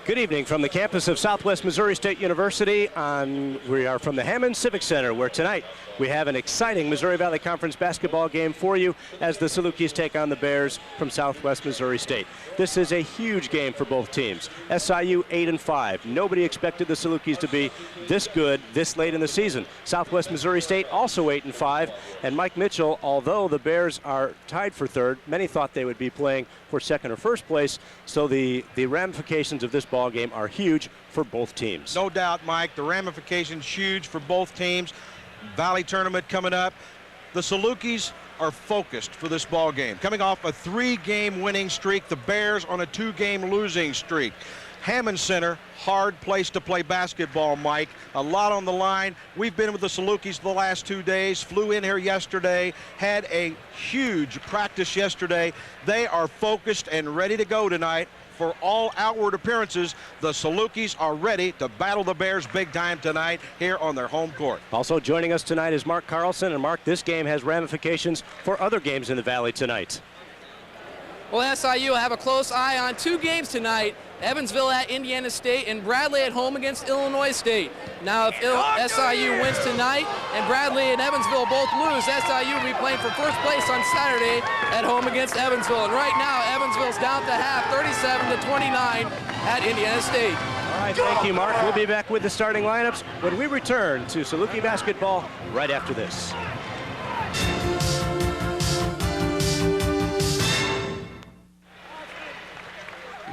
Good evening from the campus of Southwest Missouri State University. We are from the Hammond Civic Center, where tonight we have an exciting Missouri Valley Conference basketball game for you as the Salukis take on the Bears from Southwest Missouri State. This is a huge game for both teams. SIU 8-5. Nobody expected the Salukis to be this good this late in the season. Southwest Missouri State also 8-5. And Mike Mitchell, although the Bears are tied for third, many thought they would be playing for second or first place. So the ramifications of this ball game are huge for both teams. No doubt, Mike. The ramifications huge for both teams. Valley tournament coming up. The Salukis are focused for this ball game. Coming off a 3-game winning streak, the Bears on a 2-game losing streak. Hammond Center, hard place to play basketball, Mike. A lot on the line. We've been with the Salukis the last 2 days, flew in here yesterday, had a huge practice yesterday. They are focused and ready to go tonight. For all outward appearances, the Salukis are ready to battle the Bears big time tonight here on their home court. Also joining us tonight is Mark Carlson. And Mark, this game has ramifications for other games in the Valley tonight. Well, SIU will have a close eye on 2 games tonight. Evansville at Indiana State and Bradley at home against Illinois State. Now, if SIU wins tonight and Bradley and Evansville both lose, SIU will be playing for first place on Saturday at home against Evansville. And right now, Evansville's down to half, 37-29 at Indiana State. All right, thank you, Mark. We'll be back with the starting lineups when we return to Saluki basketball right after this.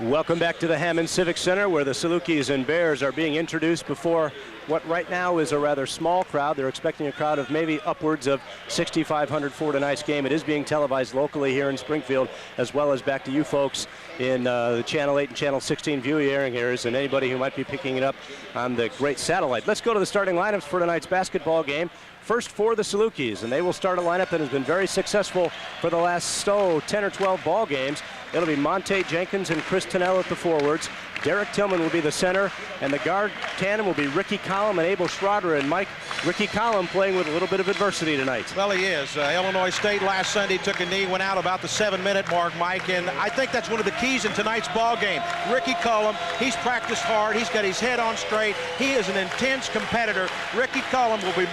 Welcome back to the Hammond Civic Center, where the Salukis and Bears are being introduced before what right now is a rather small crowd. They're expecting a crowd of maybe upwards of 6,500 for tonight's game. It is being televised locally here in Springfield, as well as back to you folks in the Channel 8 and Channel 16 viewing areas, and anybody who might be picking it up on the great satellite. Let's go to the starting lineups for tonight's basketball game. First for the Salukis, and they will start a lineup that has been very successful for the last 10 or 12 ball games. It'll be Monte Jenkins and Chris Thunnel at the forwards. Derrick Tillmon will be the center, and the guard tandem will be Collum and Abel Shrader. And Mike, Collum playing with a little bit of adversity tonight. Well, he is. Illinois State last Sunday took a knee, went out about the 7-minute mark, Mike, and I think that's one of the keys in tonight's ball game. Collum, he's practiced hard. He's got his head on straight. He is an intense competitor. Collum will be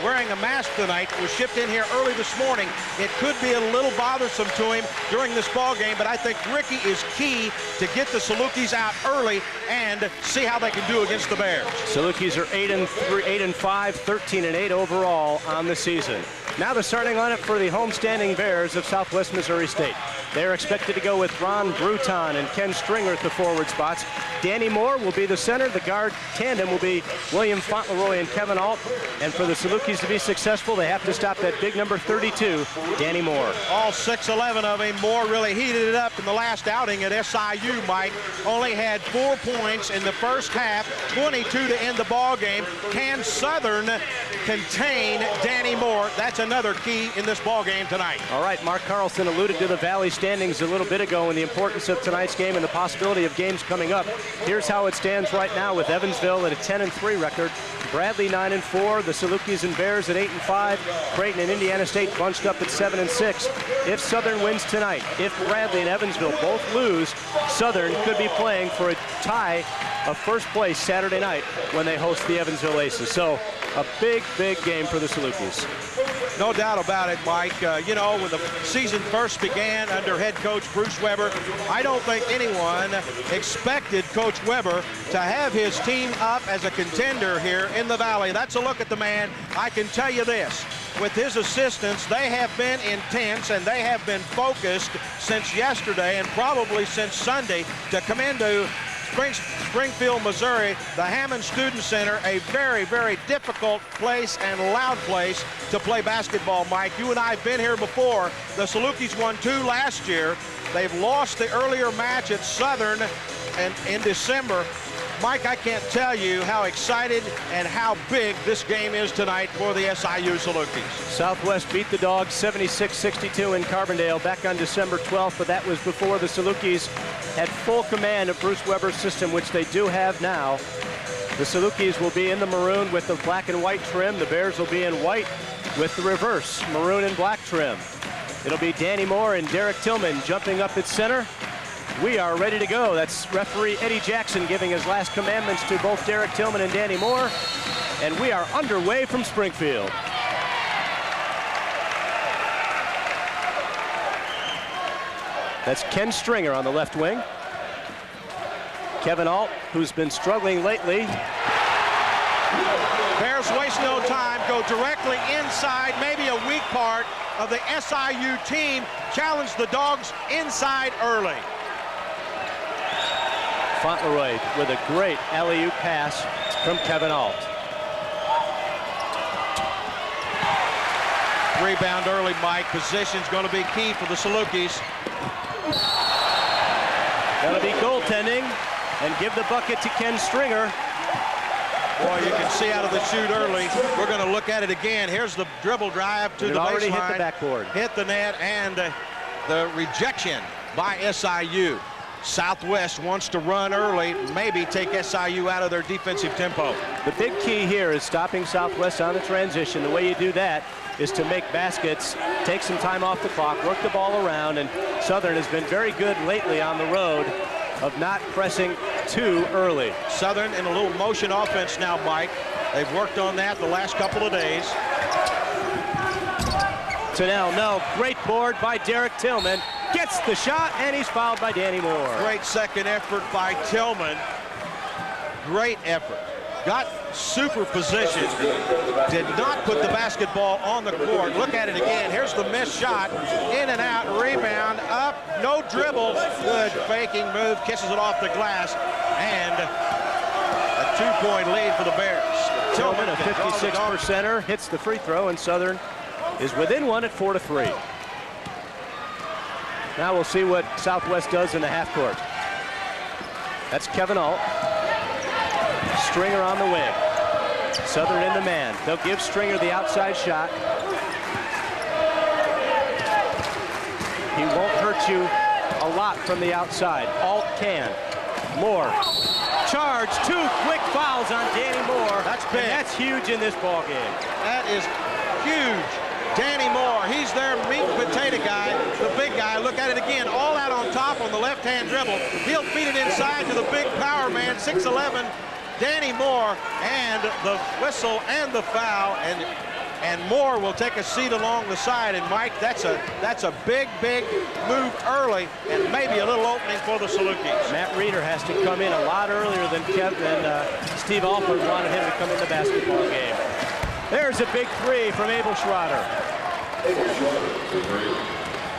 wearing a mask tonight. It was shipped in here early this morning. It could be a little bothersome to him during this ball game, but I think Ricky is key to get the Salukis out early and see how they can do against the Bears. Salukis are 8-5, 13-8 overall on the season. Now the starting lineup for the homestanding Bears of Southwest Missouri State. They're expected to go with Ron Bruton and Ken Stringer at the forward spots. Danny Moore will be the center. The guard tandem will be William Fauntleroy and Kevin Alt. And for the Salukis to be successful, they have to stop that big number 32, Danny Moore. All 6'11" of him. Moore really heated it up in the last outing at SIU, Mike. Only had 4 points in the first half, 22 to end the ball game. Can Southern contain Danny Moore? That's another key in this ball game tonight. All right, Mark Carlson alluded to the Valley standings a little bit ago and the importance of tonight's game and the possibility of games coming up. Here's how it stands right now with Evansville at a 10-3 record, Bradley 9-4, the Salukis and Bears at 8-5, Creighton and Indiana State bunched up at 7-6. If Southern wins tonight, if Bradley and Evansville both lose, Southern could be playing for a tie of first place Saturday night when they host the Evansville Aces. So a big, big game for the Salukis. No doubt about it, Mike. You know, when the season first began under head coach Bruce Weber, I don't think anyone expected Coach Weber to have his team up as a contender here in the Valley. That's a look at the man. I can tell you this. With his assistants, they have been intense and they have been focused since yesterday and probably since Sunday to come into Springfield, Missouri, the Hammond Student Center, a very, very difficult place and loud place to play basketball, Mike. You and I have been here before. The Salukis won 2 last year. They've lost the earlier match at Southern and in December. Mike, I can't tell you how excited and how big this game is tonight for the SIU Salukis. Southwest beat the Dawgs 76-62 in Carbondale back on December 12th, but that was before the Salukis had full command of Bruce Weber's system, which they do have now. The Salukis will be in the maroon with the black and white trim. The Bears will be in white with the reverse, maroon and black trim. It'll be Danny Moore and Derrick Tillmon jumping up at center. We are ready to go. That's referee Eddie Jackson giving his last commandments to both Derrick Tillmon and Danny Moore. And we are underway from Springfield. That's Ken Stringer on the left wing. Kevin Alt, who's been struggling lately. Bears waste no time, go directly inside, maybe a weak part of the SIU team. Challenge the Dogs inside early. Fauntleroy with a great alley-oop pass from Kevin Alt. Rebound early, Mike. Position's going to be key for the Salukis. That'll be goaltending and give the bucket to Ken Stringer. Boy, you can see out of the chute early. We're going to look at it again. Here's the dribble drive to the baseline. Already hit the backboard. Hit the net, and the rejection by SIU. Southwest wants to run early, maybe take SIU out of their defensive tempo. The big key here is stopping Southwest on the transition. The way you do that is to make baskets, take some time off the clock, work the ball around, and Southern has been very good lately on the road of not pressing too early. Southern in a little motion offense now, Mike. They've worked on that the last couple of days. Thunnel, no, great board by Derrick Tillmon. Gets the shot, and he's fouled by Danny Moore. Great second effort by Tillmon. Great effort. Got super position. Did not put the basketball on the court. Look at it again. Here's the missed shot. In and out, rebound, up, no dribble. Good faking move, kisses it off the glass. And a 2-point lead for the Bears. Tillmon, a 56%er, hits the free throw, and Southern is within one at 4-3. Now we'll see what Southwest does in the half court. That's Kevin Alt. Stringer on the wing. Southern in the man. They'll give Stringer the outside shot. He won't hurt you a lot from the outside. Alt can. Moore. Charge. 2 quick fouls on Danny Moore. That's big. And that's huge in this ball game. That is huge. Danny Moore, he's their meat and potato guy, the big guy. Look at it again, all out on top on the left-hand dribble. He'll feed it inside to the big power man, 6'11", Danny Moore, and the whistle and the foul, and Moore will take a seat along the side. And Mike, that's a big move early, and maybe a little opening for the Salukis. Matt Reeder has to come in a lot earlier than Steve Alford wanted him to come in the basketball game. There's a big 3 from Abel Shrader.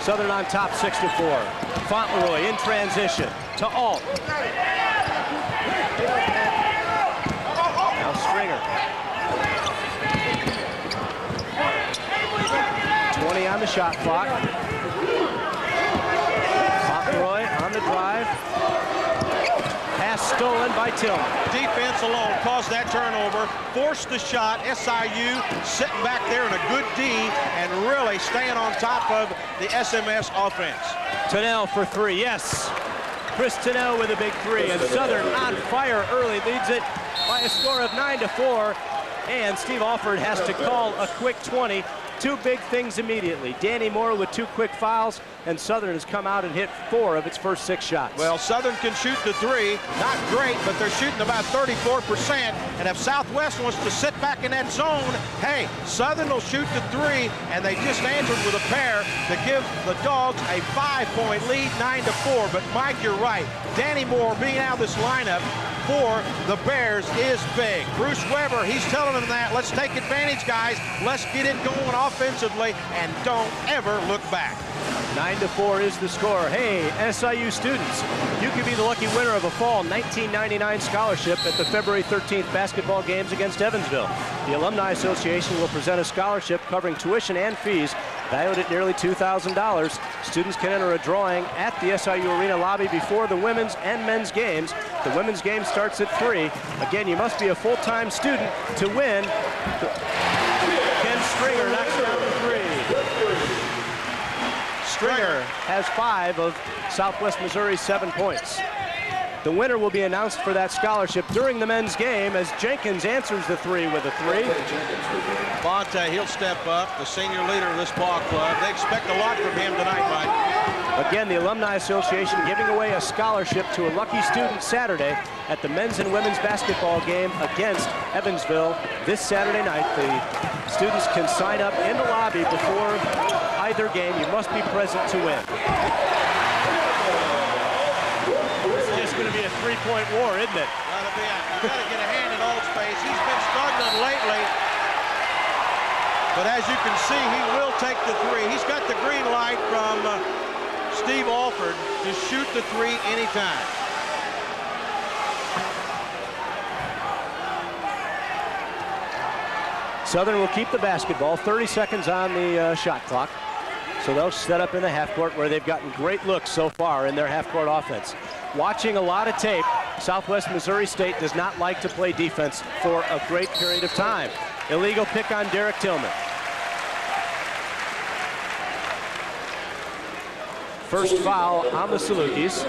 Southern on top 6-4. Fauntleroy in transition to Alt. Now Stringer. 20 on the shot clock. Fauntleroy on the drive. Pass stolen by Tillmon. Defense alone caused that turnover, forced the shot. SIU sitting back there in a good D and really staying on top of the SMS offense. Thunnel for 3, yes. Chris Thunnel with a big 3, and Southern on fire early, leads it by a score of 9-4, and Steve Alford has to call a quick 20. 2 big things immediately. Danny Moore with 2 quick fouls, and Southern has come out and hit 4 of its first 6 shots. Well, Southern can shoot the 3. Not great, but they're shooting about 34%. And if Southwest wants to sit back in that zone, hey, Southern will shoot the 3, and they just answered with a pair to give the Dogs a 5-point lead, 9-4. But Mike, you're right. Danny Moore being out of this lineup for the Bears is big. Bruce Weber, he's telling them that. Let's take advantage, guys. Let's get it going offensively, and don't ever look back. 9-4 is the score. Hey, SIU students, you could be the lucky winner of a fall 1999 scholarship at the February 13th basketball games against Evansville. The Alumni Association will present a scholarship covering tuition and fees valued at nearly $2,000. Students can enter a drawing at the SIU Arena lobby before the women's and men's games. The women's game starts at 3. Again, you must be a full-time student to win. Ken Stringer knocks down the 3. Stringer has 5 of Southwest Missouri's 7 points. The winner will be announced for that scholarship during the men's game as Jenkins answers the three with a three. Monte, he'll step up, the senior leader of this ball club. They expect a lot from him tonight, Mike. Again, the Alumni Association giving away a scholarship to a lucky student Saturday at the men's and women's basketball game against Evansville this Saturday night. The students can sign up in the lobby before either game. You must be present to win. It's going to be a three-point war, isn't it? You got to get a hand in all space. He's been struggling lately, but as you can see, he will take the three. He's got the green light from Steve Alford to shoot the three anytime. Southern will keep the basketball. 30 seconds on the shot clock. So they'll set up in the half court where they've gotten great looks so far in their half court offense. Watching a lot of tape, Southwest Missouri State does not like to play defense for a great period of time. Illegal pick on Derrick Tillmon. First foul on the Salukis.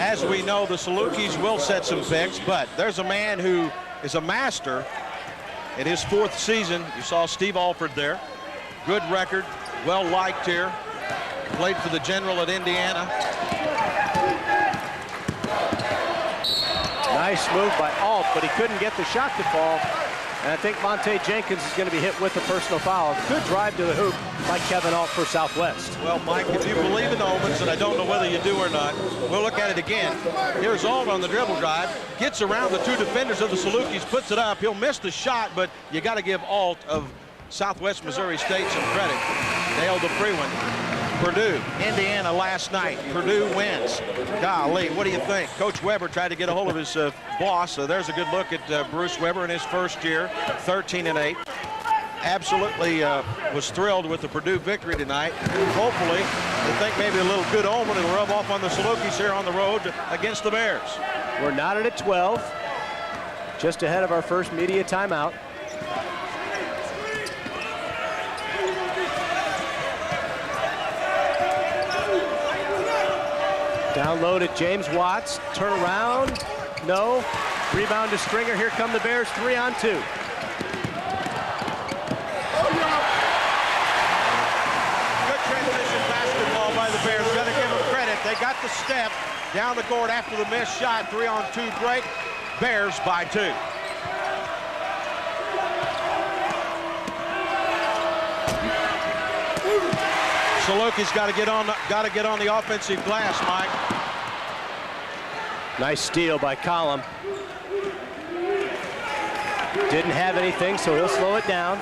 As we know, the Salukis will set some picks, but there's a man who is a master in his 4th season. You saw Steve Alford there. Good record, well liked here. Played for the General at Indiana. Nice move by Alt, but he couldn't get the shot to fall. And I think Monte Jenkins is going to be hit with a personal foul. Good drive to the hoop by Kevin Alt for Southwest. Well, Mike, if you believe in omens, and I don't know whether you do or not, we'll look at it again. Here's Alt on the dribble drive, gets around the 2 defenders of the Salukis, puts it up. He'll miss the shot, but you got to give Alt of Southwest Missouri State some credit. Nailed the free one. Purdue, Indiana last night. Purdue wins. Golly, what do you think? Coach Weber tried to get a hold of his boss. So there's a good look at Bruce Weber in his first year, 13-8. Absolutely was thrilled with the Purdue victory tonight. Hopefully, I think maybe a little good omen. It'll rub off on the Salukis here on the road against the Bears. We're knotted at 12, just ahead of our first media timeout. Down low to James Watts, turn around, no. Rebound to Stringer, here come the Bears, 3-on-2. Good transition basketball by the Bears, gotta give them credit. They got the step down the court after the missed shot, 3-on-2 break, Bears by 2. Salukis got to get on the offensive glass, Mike. Nice steal by Collum. Didn't have anything, so he'll slow it down.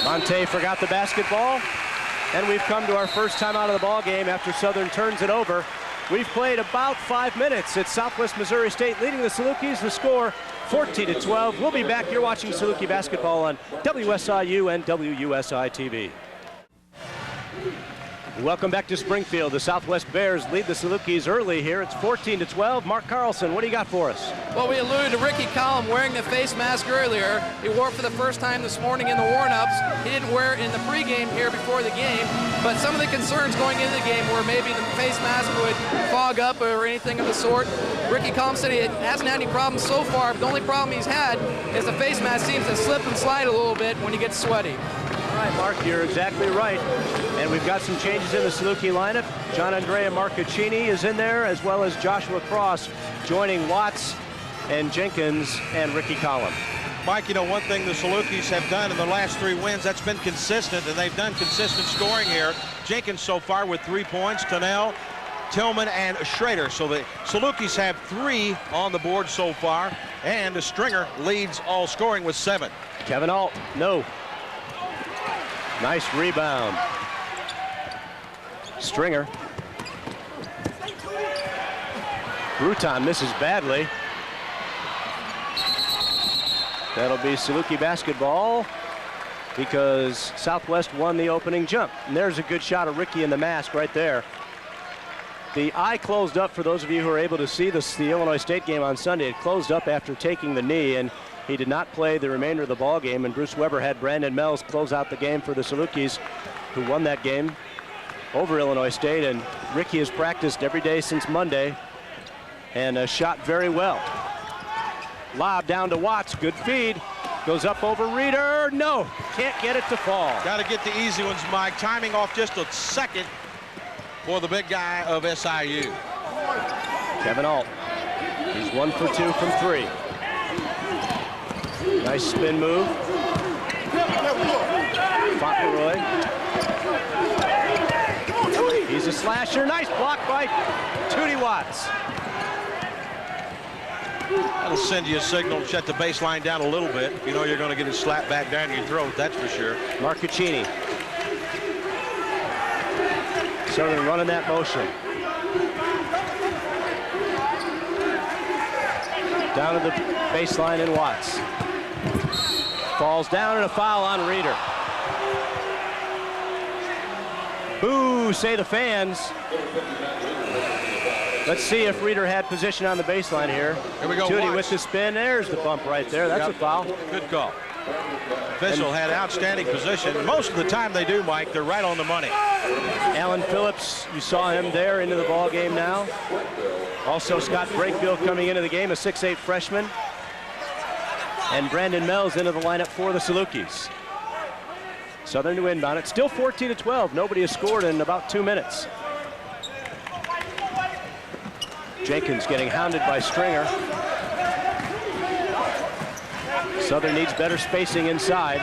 Monte forgot the basketball, and we've come to our first time out of the ball game after Southern turns it over. We've played about 5 minutes. It's Southwest Missouri State leading the Salukis. The score 14-12. We'll be back. You're watching Saluki basketball on WSIU and WSI-TV. Welcome back to Springfield. The Southwest Bears lead the Salukis early here. It's 14-12. Mark Carlson, what do you got for us? Well, we alluded to Ricky Collum wearing the face mask earlier. He wore it for the first time this morning in the warm-ups. He didn't wear it in the pregame here before the game, but some of the concerns going into the game were maybe the face mask would fog up or anything of the sort. Ricky Collum said he hasn't had any problems so far, but the only problem he's had is the face mask seems to slip and slide a little bit when he gets sweaty. All right, Mark, you're exactly right. And we've got some changes in the Saluki lineup. John Andrea Marcaccini is in there, as well as Joshua Cross joining Watts and Jenkins and Ricky Collum. Mike, you know, one thing the Salukis have done in the last 3 wins, that's been consistent, and they've done consistent scoring here. Jenkins so far with 3 points, Thunnel, Tillmon, and Shrader. So the Salukis have 3 on the board so far, and Stringer leads all scoring with 7. Kevin Alt, no. Nice rebound. Stringer. Bruton misses badly. That'll be Saluki basketball because Southwest won the opening jump. And there's a good shot of Ricky in the mask right there. The eye closed up for those of you who are able to see the Illinois State game on Sunday. It closed up after taking the knee, and He did not play the remainder of the ball game, and Bruce Weber had Brandon Mells close out the game for the Salukis, who won that game over Illinois State. And Ricky has practiced every day since Monday and shot very well. Lob down to Watts, good feed. Goes up over Reeder, no, can't get it to fall. Got to get the easy ones, Mike. Timing off just a second for the big guy of SIU. Kevin Alt, he's 1 for 2 from 3. Nice spin move. Fauntleroy. He's a slasher, nice block by Tootie Watts. That'll send you a signal, shut the baseline down a little bit. You know you're going to get a slap back down your throat, that's for sure. Marcaccini. Southern running that motion. Down to the baseline in Watts. Falls down and a foul on Reeder. Boo, say the fans. Let's see if Reeder had position on the baseline here. Here we go. Tootie Watts with the spin. There's the bump right there. That's a foul. Good call. Official had outstanding position. Most of the time they do, Mike. They're right on the money. Alan Phillips, you saw him there into the ball game now. Also Scott Brakebill coming into the game, a 6'8" freshman. And Brandon Mells into the lineup for the Salukis. Southern to inbound. It's still 14-12. Nobody has scored in about 2 minutes. Jenkins getting hounded by Stringer. Southern needs better spacing inside.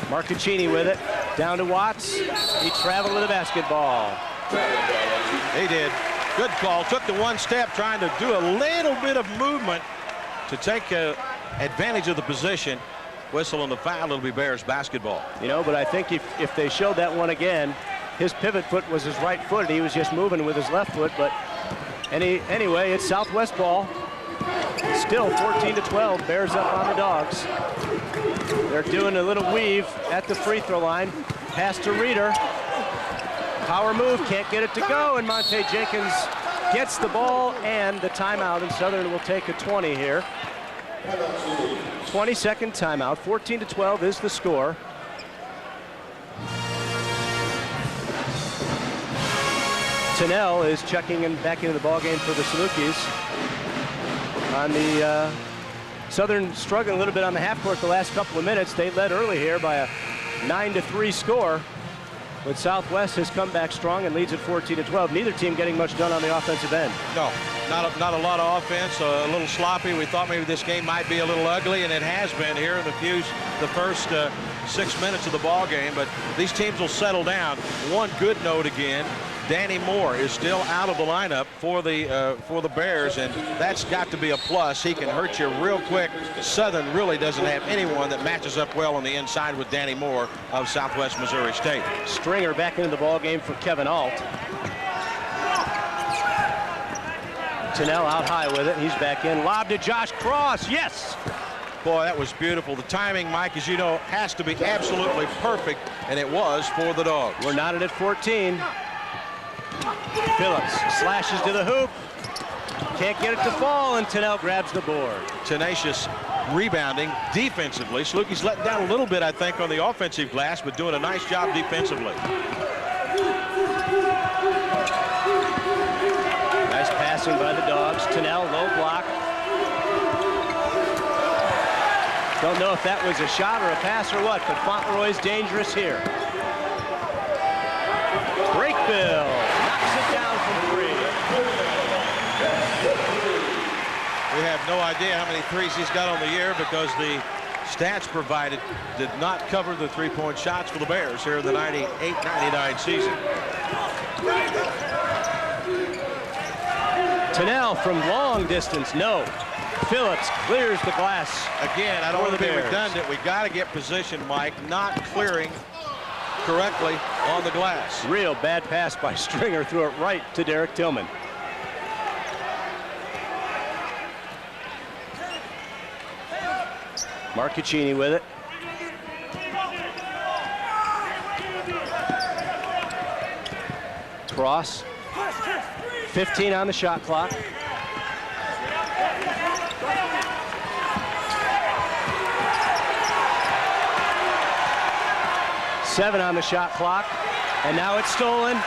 Marcaccini with it. Down to Watts. He traveled with the basketball. He did. Good call. Took the one step, trying to do a little bit of movement to take advantage of the position. Whistle on the foul. It'll be Bears basketball. You know, but I think if they showed that one again, his pivot foot was his right foot. He was just moving with his left foot. But anyway, it's Southwest ball. Still 14-12. Bears up on the Dawgs. They're doing a little weave at the free throw line. Pass to Reeder. Power move, can't get it to go, and Monte Jenkins gets the ball and the timeout, and Southern will take a 20 here. 20-second timeout. 14-12 is the score. Thunnel is checking in back into the ball game for the Salukis. On the Southern struggling a little bit on the half court the last couple of minutes. They led early here by a 9-3 score. But Southwest has come back strong and leads at 14-12. Neither team getting much done on the offensive end. No, not a lot of offense. A little sloppy. We thought maybe this game might be a little ugly, and it has been here in the first 6 minutes of the ball game. But these teams will settle down. One good note again. Danny Moore is still out of the lineup for the Bears, and that's got to be a plus. He can hurt you real quick. Southern really doesn't have anyone that matches up well on the inside with Danny Moore of Southwest Missouri State. Stringer back into the ball game for Kevin Alt. Thunnel out high with it. He's back in. Lob to Josh Cross. Yes. Boy, that was beautiful. The timing, Mike, as you know, has to be absolutely perfect, and it was for the Dogs. We're knotted at 14. Phillips slashes to the hoop. Can't get it to fall, and Thunnel grabs the board. Tenacious rebounding defensively. Salukis letting down a little bit, I think, on the offensive glass, but doing a nice job defensively. Nice passing by the Dogs. Thunnel, low block. Don't know if that was a shot or a pass or what, but Fauntleroy's dangerous here. Brakebill knocks it down from 3. We have no idea how many threes he's got on the year because the stats provided did not cover the three-point shots for the Bears here in the 98-99 season. Thunnel from long distance, no. Phillips clears the glass. Again, I don't want to be redundant. We got to get position, Mike, not clearing correctly on the glass. Real bad pass by Stringer, threw it right to Derrick Tillmon. Marcaccini with it. Cross. 15 on the shot clock. 7 on the shot clock, and now it's stolen.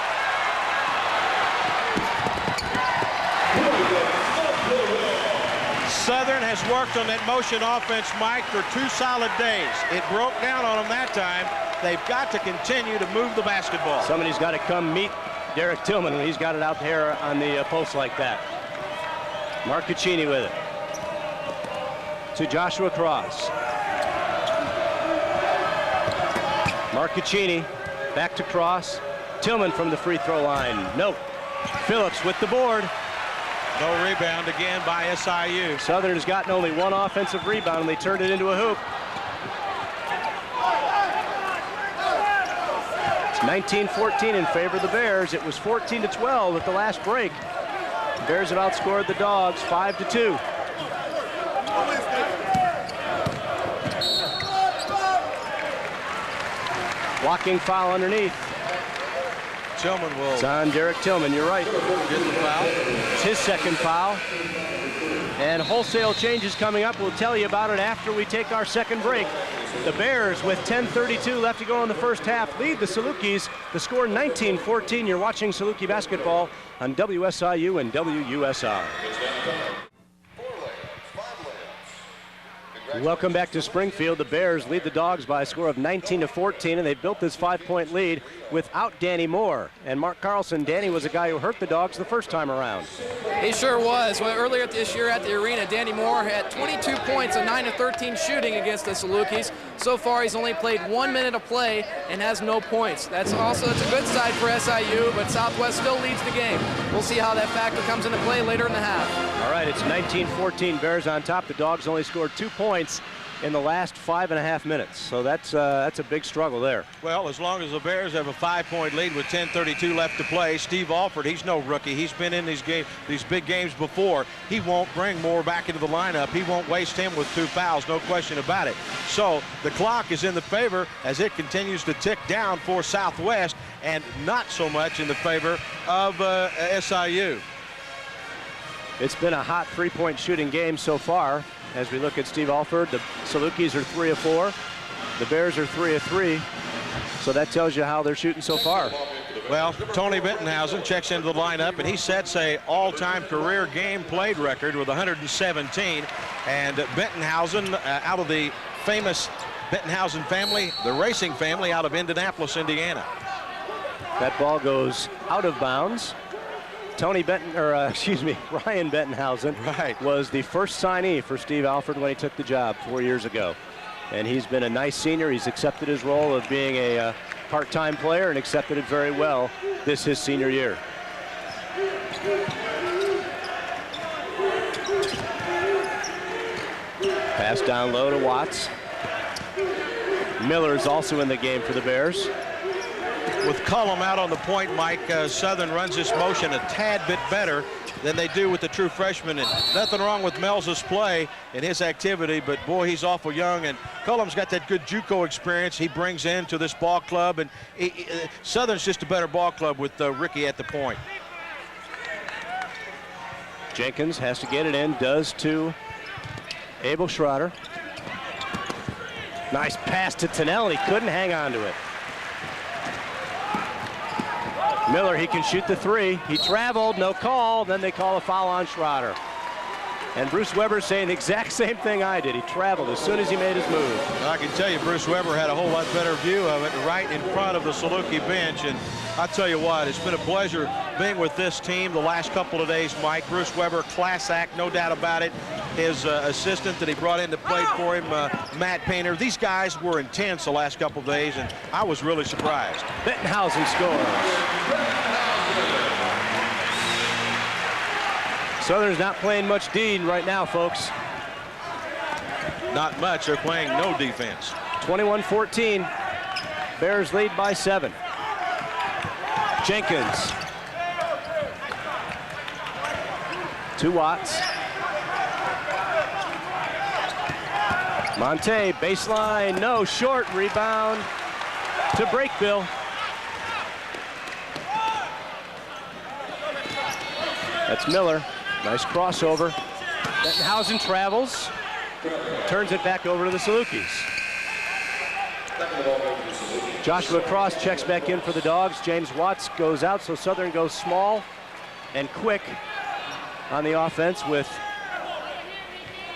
Southern has worked on that motion offense, Mike, for 2 solid days. It broke down on them that time. They've got to continue to move the basketball. Somebody's got to come meet Derrick Tillmon when he's got it out there on the post like that. Marcaccini with it. To Joshua Cross. Marcaccini back to Cross. Tillmon from the free throw line. Nope. Phillips with the board. No rebound again by SIU. Southern has gotten only 1 offensive rebound, and they turned it into a hoop. It's 19-14 in favor of the Bears. It was 14-12 at the last break. The Bears have outscored the Dawgs 5-2. Blocking foul underneath. Tillmon will. It's on Derrick Tillmon, you're right. Get the foul. It's his second foul. And wholesale changes coming up. We'll tell you about it after we take our second break. The Bears, with 10:32 left to go in the first half, lead the Salukis. The score 19-14. You're watching Saluki basketball on WSIU and WUSR. Welcome back to Springfield. The Bears lead the Dawgs by a score of 19-14, and they built this 5-point lead without Danny Moore. And Mark Carlson, Danny was a guy who hurt the Dawgs the first time around. He sure was. Well, earlier this year at the arena, Danny Moore had 22 points and 9 of 13 shooting against the Salukis. So far, he's only played 1 minute of play and has no points. That's a good side for SIU, but Southwest still leads the game. We'll see how that factor comes into play later in the half. All right, it's 19-14, Bears on top. The Dawgs only scored 2 points in the last 5.5 minutes. So that's a big struggle there. Well, as long as the Bears have a 5-point lead with 10:32 left to play, Steve Alford, he's no rookie. He's been in these big games before. He won't bring Moore back into the lineup. He won't waste him with 2 fouls, no question about it. So the clock is in the favor as it continues to tick down for Southwest, and not so much in the favor of SIU. It's been a hot 3-point shooting game so far. As we look at Steve Alford, the Salukis are 3 of 4. The Bears are 3 of 3. So that tells you how they're shooting so far. Well, Tony Bettenhausen checks into the lineup, and he sets a all-time career game played record with 117. And Bettenhausen, out of the famous Bettenhausen family, the racing family out of Indianapolis, Indiana. That ball goes out of bounds. Ryan Bettenhausen was the first signee for Steve Alford when he took the job 4 years ago. And he's been a nice senior. He's accepted his role of being a part-time player and accepted it very well his senior year. Pass down low to Watts. Miller's also in the game for the Bears. With Collum out on the point, Mike, Southern runs this motion a tad bit better than they do with the true freshman. And nothing wrong with Mel's play and his activity, but boy, he's awful young. And Cullum's got that good JUCO experience he brings into this ball club. And Southern's just a better ball club with Ricky at the point. Jenkins has to get it in, does to Abel Shrader. Nice pass to Thunnel. He couldn't hang on to it. Miller, he can shoot the 3. He traveled, no call. Then they call a foul on Shrader. And Bruce Weber saying the exact same thing I did. He traveled as soon as he made his move. Well, I can tell you Bruce Weber had a whole lot better view of it right in front of the Saluki bench. And I'll tell you what, it's been a pleasure being with this team the last couple of days, Mike. Bruce Weber, class act, no doubt about it. His assistant that he brought in to play for him, Matt Painter. These guys were intense the last couple of days, and I was really surprised. Bettenhausen scores. Southern's not playing much D right now, folks. Not much. They're playing no defense. 21-14. Bears lead by 7. Jenkins. To Watts. Monte, baseline, no, short, rebound to Breakville. That's Miller. Nice crossover. Bettenhausen travels, turns it back over to the Salukis. Joshua Cross checks back in for the Dawgs. James Watts goes out, so Southern goes small and quick on the offense with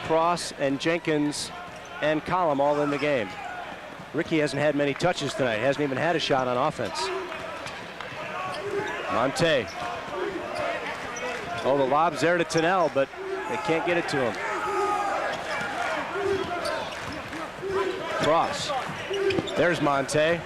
Cross and Jenkins and Collum all in the game. Ricky hasn't had many touches tonight. Hasn't even had a shot on offense. Monte. Oh, the lob's there to Thunnel, but they can't get it to him. Cross. There's Monte.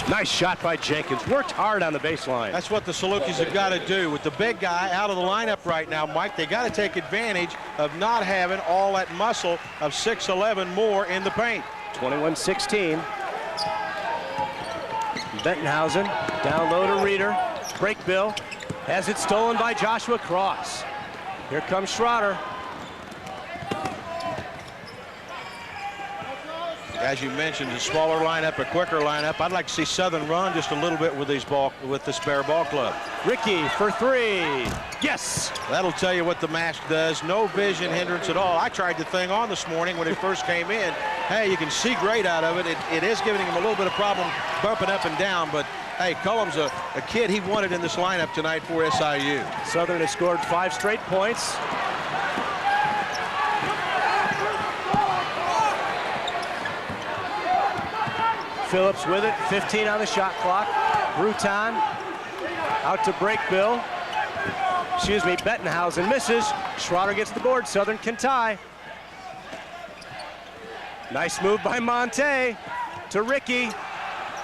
Nice shot by Jenkins. Worked hard on the baseline. That's what the Salukis have got to do. With the big guy out of the lineup right now, Mike, they got to take advantage of not having all that muscle of 6'11" more in the paint. 21-16. Bettenhausen down low to Reeder. Break Bill. Has it stolen by Joshua Cross. Here comes Shrader. As you mentioned, a smaller lineup, a quicker lineup. I'd like to see Southern run just a little bit with this Bear ball club. Ricky for three. Yes. That'll tell you what the mask does. No vision hindrance at all. I tried the thing on this morning when it first came in. Hey, you can see great out of it. It is giving him a little bit of problem bumping up and down, but hey, Collum's a kid he wanted in this lineup tonight for SIU. Southern has scored 5 straight points. Phillips with it, 15 on the shot clock. Bruton out to break Bill. Excuse me, Bettenhausen misses. Shrader gets the board. Southern can tie. Nice move by Monte to Ricky.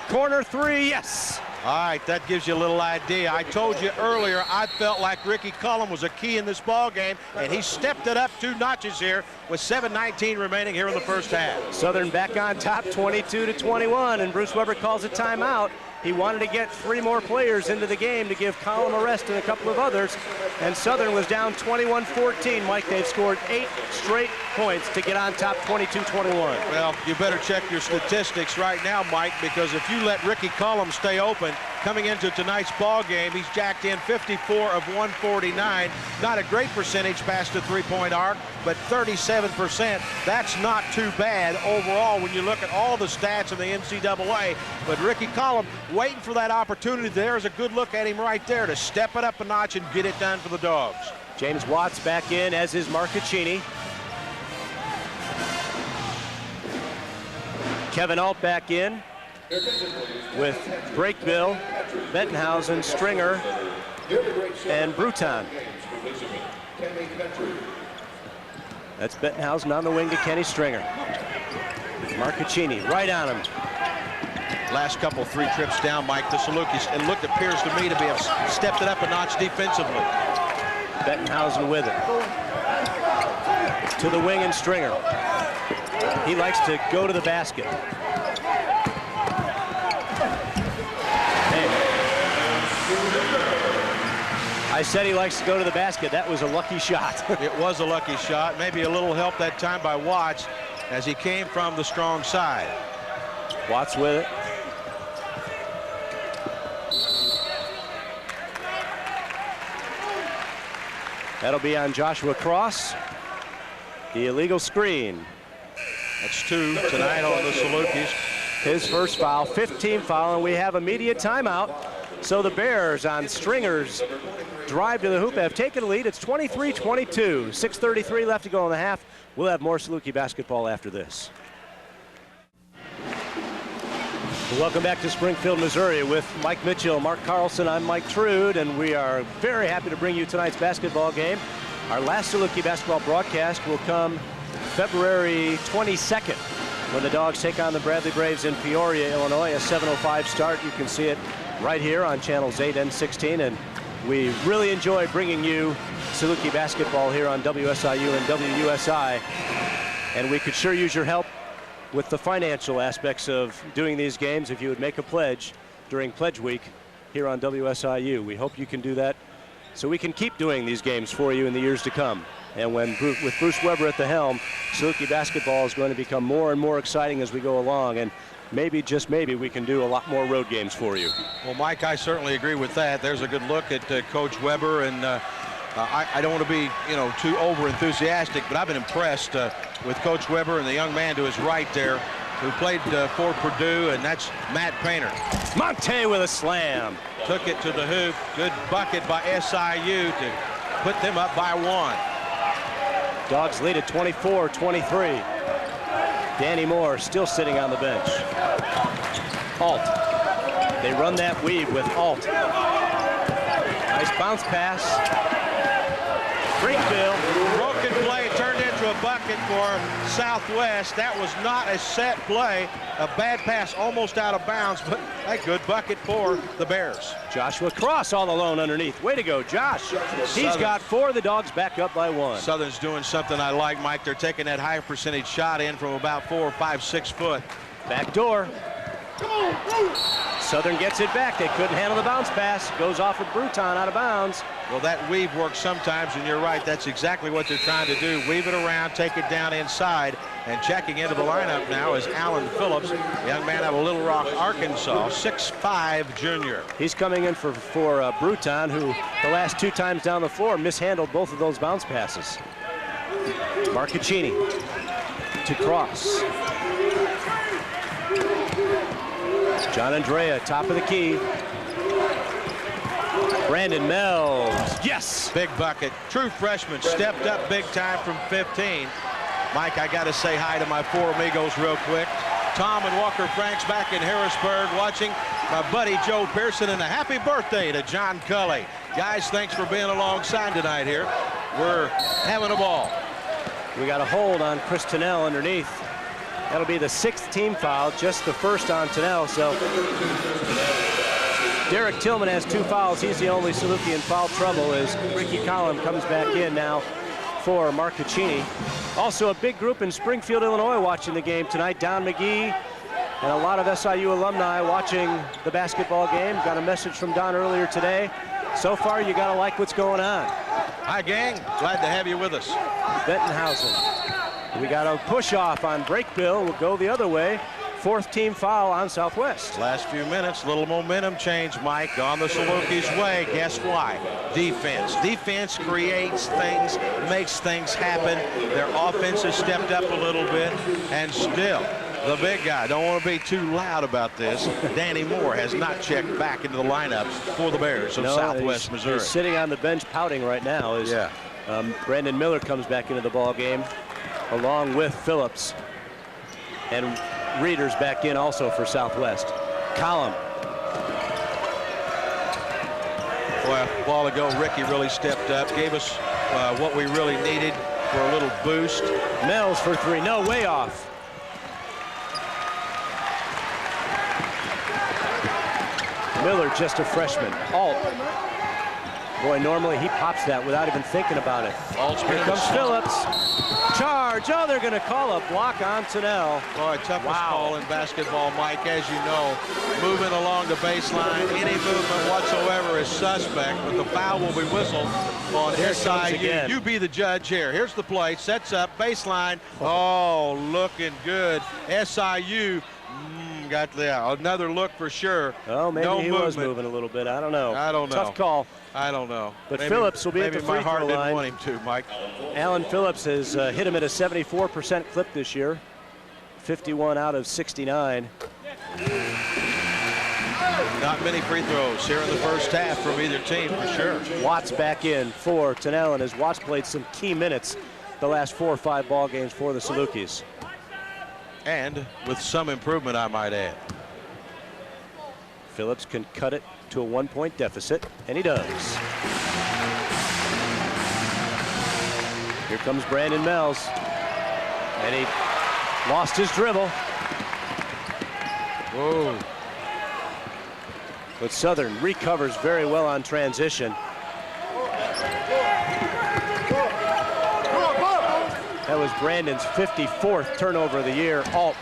Corner three, yes. All right, that gives you a little idea. I told you earlier, I felt like Ricky Collum was a key in this ball game, and he stepped it up 2 notches here with 7:19 remaining here in the first half. Southern back on top, 22-21, and Bruce Weber calls a timeout. He wanted to get 3 more players into the game to give Collum a rest and a couple of others, and Southern was down 21-14. Mike, they've scored 8 straight points to get on top, 22-21. Well, you better check your statistics right now, Mike, because if you let Ricky Collum stay open coming into tonight's ball game, he's jacked in 54 of 149. Not a great percentage past the 3-point arc, but 37%. That's not too bad overall when you look at all the stats in the NCAA. But Ricky Collum waiting for that opportunity. There's a good look at him right there to step it up a notch and get it done for the Dawgs. James Watts back in, as is Marcaccini. Kevin Alt back in with Break Bill, Bettenhausen, Stringer, and Bruton. That's Bettenhausen on the wing to Kenny Stringer. Marcaccini right on him. Last couple 3 trips down, Mike, the Salukis, and look, it appears to me to have stepped it up a notch defensively. Bettenhausen with it. To the wing and Stringer. He likes to go to the basket. I said he likes to go to the basket. That was a lucky shot. It was a lucky shot. Maybe a little help that time by Watts as he came from the strong side. Watts with it. That'll be on Joshua Cross. The illegal screen. That's 2 tonight on the Salukis. His first foul, 15th foul, and we have immediate timeout. So the Bears on Stringer's drive to the hoop have taken a lead. It's 23-22, 6:33 left to go in the half. We'll have more Saluki basketball after this. Welcome back to Springfield, Missouri with Mike Mitchell, Mark Carlson. I'm Mike Trude, and we are very happy to bring you tonight's basketball game. Our last Saluki basketball broadcast will come February 22nd when the Dawgs take on the Bradley Braves in Peoria, Illinois. A 7:05 start. You can see it right here on channels 8 and 16, and we really enjoy bringing you Saluki basketball here on WSIU and WUSI, and we could sure use your help with the financial aspects of doing these games if you would make a pledge during Pledge Week here on WSIU. We hope you can do that so we can keep doing these games for you in the years to come. And with Bruce Weber at the helm, Saluki basketball is going to become more and more exciting as we go along, and maybe, just maybe, we can do a lot more road games for you. Well, Mike, I certainly agree with that. There's a good look at Coach Weber, and I don't want to be, too over-enthusiastic, but I've been impressed with Coach Weber and the young man to his right there, who played for Purdue, and that's Matt Painter. Monte with a slam. Took it to the hoop. Good bucket by SIU to put them up by 1. Dawgs lead at 24-23. Danny Moore still sitting on the bench. Alt. They run that weave with Alt. Nice bounce pass. Great bill. Broken play turned into a bucket for Southwest. That was not a set play. A bad pass almost out of bounds, but a good bucket for the Bears. Joshua Cross all alone underneath. Way to go, Josh. He's got 4. The Dogs back up by 1. Southern's doing something I like, Mike. They're taking that high percentage shot in from about 4, 5, 6 foot. Back door. Southern gets it back. They couldn't handle the bounce pass. Goes off with Bruton out of bounds. Well, that weave works sometimes, and you're right. That's exactly what they're trying to do. Weave it around, take it down inside, and checking into the lineup now is Alan Phillips, young man out of Little Rock, Arkansas, 6'5" junior. He's coming in for Bruton, who the last 2 times down the floor mishandled both of those bounce passes. Marcaccini to Cross. John Andrea, top of the key. Brandon Mills, yes! Big bucket. True freshman, stepped up big time from 15. Mike, I got to say hi to my 4 amigos real quick. Tom and Walker Franks back in Harrisburg watching my buddy Joe Pearson, and a happy birthday to John Cully. Guys, thanks for being alongside tonight here. We're having a ball. We got a hold on Chris Thunnel underneath. That'll be the 6th team foul, just the first on Thunnel. So Derrick Tillmon has 2 fouls. He's the only Saluki in foul trouble as Ricky Collum comes back in now for Marcaccini. Also a big group in Springfield, Illinois watching the game tonight. Don McGee and a lot of SIU alumni watching the basketball game. Got a message from Don earlier today. So far, you gotta like what's going on. Hi, gang. Glad to have you with us. Bettenhausen. We got a push off on Brakebill. We'll go the other way. 4th team foul on Southwest. Last few minutes, little momentum change, Mike, on the Salukis' way. Guess why? Defense. Defense creates things, makes things happen. Their offense has stepped up a little bit, and still, the big guy, don't want to be too loud about this, Danny Moore has not checked back into the lineup for the Bears of Southwest Missouri. He's sitting on the bench pouting right now as Brandon Miller comes back into the ball game along with Phillips. And Reeder's back in also for Southwest. Collum. Well, a while ago, Ricky really stepped up, gave us what we really needed for a little boost. Mills for 3, no, way off. Miller, just a freshman. Alt. Boy, normally he pops that without even thinking about it. Here comes Phillips. Charge. Oh, they're going to call a block on Thunnel. Boy, toughest call in basketball, Mike, as you know. Moving along the baseline, any movement whatsoever is suspect, but the foul will be whistled on SIU. You be the judge here. Here's the play. Sets up, baseline. Oh, looking good. SIU got another look for sure. Oh, maybe he was moving a little bit. I don't know. I don't know. Tough call. I don't know. But maybe Phillips will be at the free throw line. Maybe my heart didn't want him to, Mike. Alan Phillips has hit him at a 74% clip this year. 51 out of 69. Not many free throws here in the first half from either team, for sure. Watts back in for Thunnel, and as Watts played some key minutes the last 4 or 5 ball games for the Salukis. And with some improvement, I might add. Phillips can cut it to a 1-point deficit, and he does. Here comes Brandon Mills, and he lost his dribble. Whoa. But Southern recovers very well on transition. That was Brandon's 54th turnover of the year. Alt,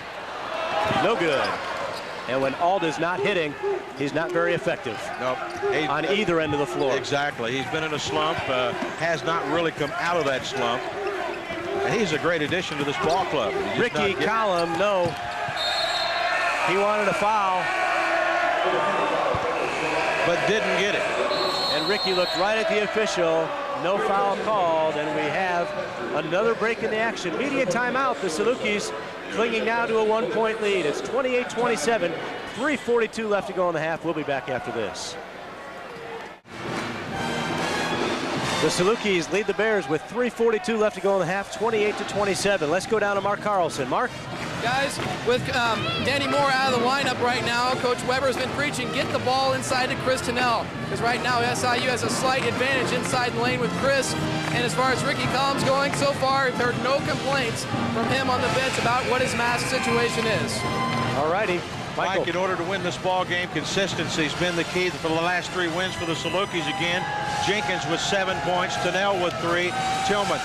no good. And when Alt is not hitting, he's not very effective. Nope. On either end of the floor. Exactly. He's been in a slump, has not really come out of that slump. And he's a great addition to this ball club. Ricky Collum, no. He wanted a foul, but didn't get it. And Ricky looked right at the official. No foul called, and we have another break in the action. Media timeout. The Salukis clinging now to a 1-point lead. It's 28-27, 3:42 left to go in the half. We'll be back after this. The Salukis lead the Bears with 3:42 left to go in the half, 28-27. Let's go down to Mark Carlson. Mark? Guys, with Danny Moore out of the lineup right now, Coach Weber has been preaching, get the ball inside to Chris Thunnel. Because right now, SIU has a slight advantage inside the lane with Chris. And as far as Ricky Collum's going, so far, I've heard no complaints from him on the bench about what his mask situation is. All righty. Mike, in order to win this ball game, consistency's been the key for the last 3 wins for the Salukis again. Jenkins with 7 points, Thunnel with 3, Tillmon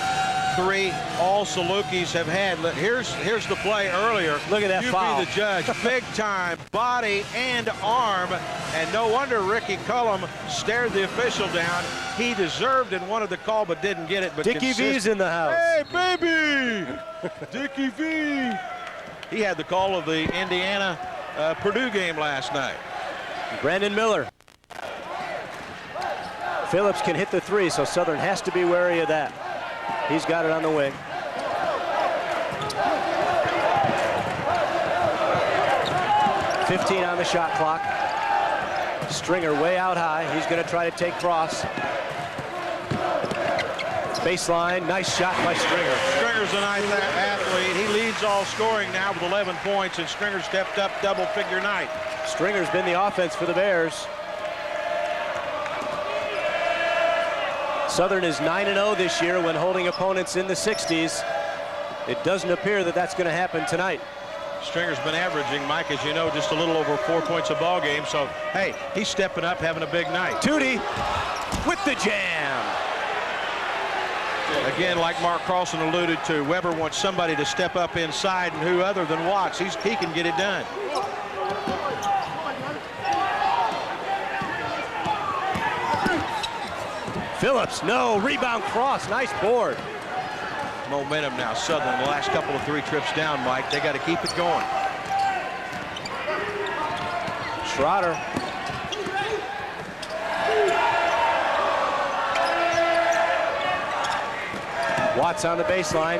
3. All Salukis have had. Here's the play earlier. Look at that foul. You be the judge. Big time body and arm, and no wonder Ricky Collum stared the official down. He deserved and wanted the call, but didn't get it. But Dickie V's in the house. Hey, baby! Dickie V. He had the call of the Indiana Purdue game last night. Brandon Miller. Phillips can hit the 3, so Southern has to be wary of that. He's got it on the wing. .15 on the shot clock. Stringer way out high. He's going to try to take cross. Baseline, nice shot by Stringer. Stringer's a nice athlete. He leads all scoring now with 11 points, and Stringer stepped up double-figure night. Stringer's been the offense for the Bears. Southern is 9-0 this year when holding opponents in the 60s. It doesn't appear that that's going to happen tonight. Stringer's been averaging, Mike, as you know, just a little over 4 points a ball game. So, hey, he's stepping up, having a big night. Tootie with the jam. Again, like Mark Carlson alluded to, Weber wants somebody to step up inside, and who other than Watts? He can get it done. Phillips, no, rebound cross, nice board. Momentum now, Southern, the last couple of 3 trips down, Mike. They got to keep it going. Shrader. Watts on the baseline.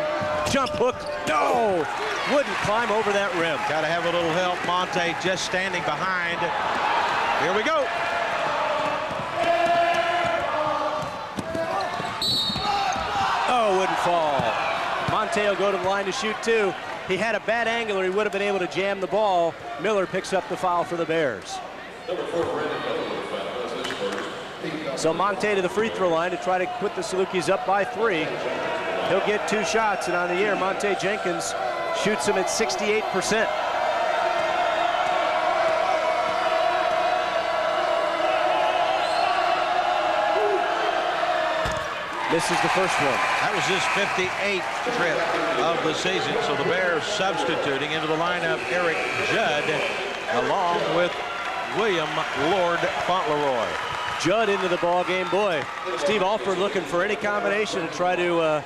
Jump hook. No! Wouldn't climb over that rim. Got to have a little help. Monte just standing behind. Here we go. Oh, wouldn't fall. Monte will go to the line to shoot 2. He had a bad angle, or he would have been able to jam the ball. Miller picks up the foul for the Bears. So Monte to the free throw line to try to put the Salukis up by 3. He'll get 2 shots, and on the year, Monte Jenkins shoots him at 68%. This is the first one. That was his 58th trip of the season. So the Bears substituting into the lineup Eric Judd along with William Lord Fauntleroy. Judd into the ball game. Boy, Steve Alford looking for any combination to try to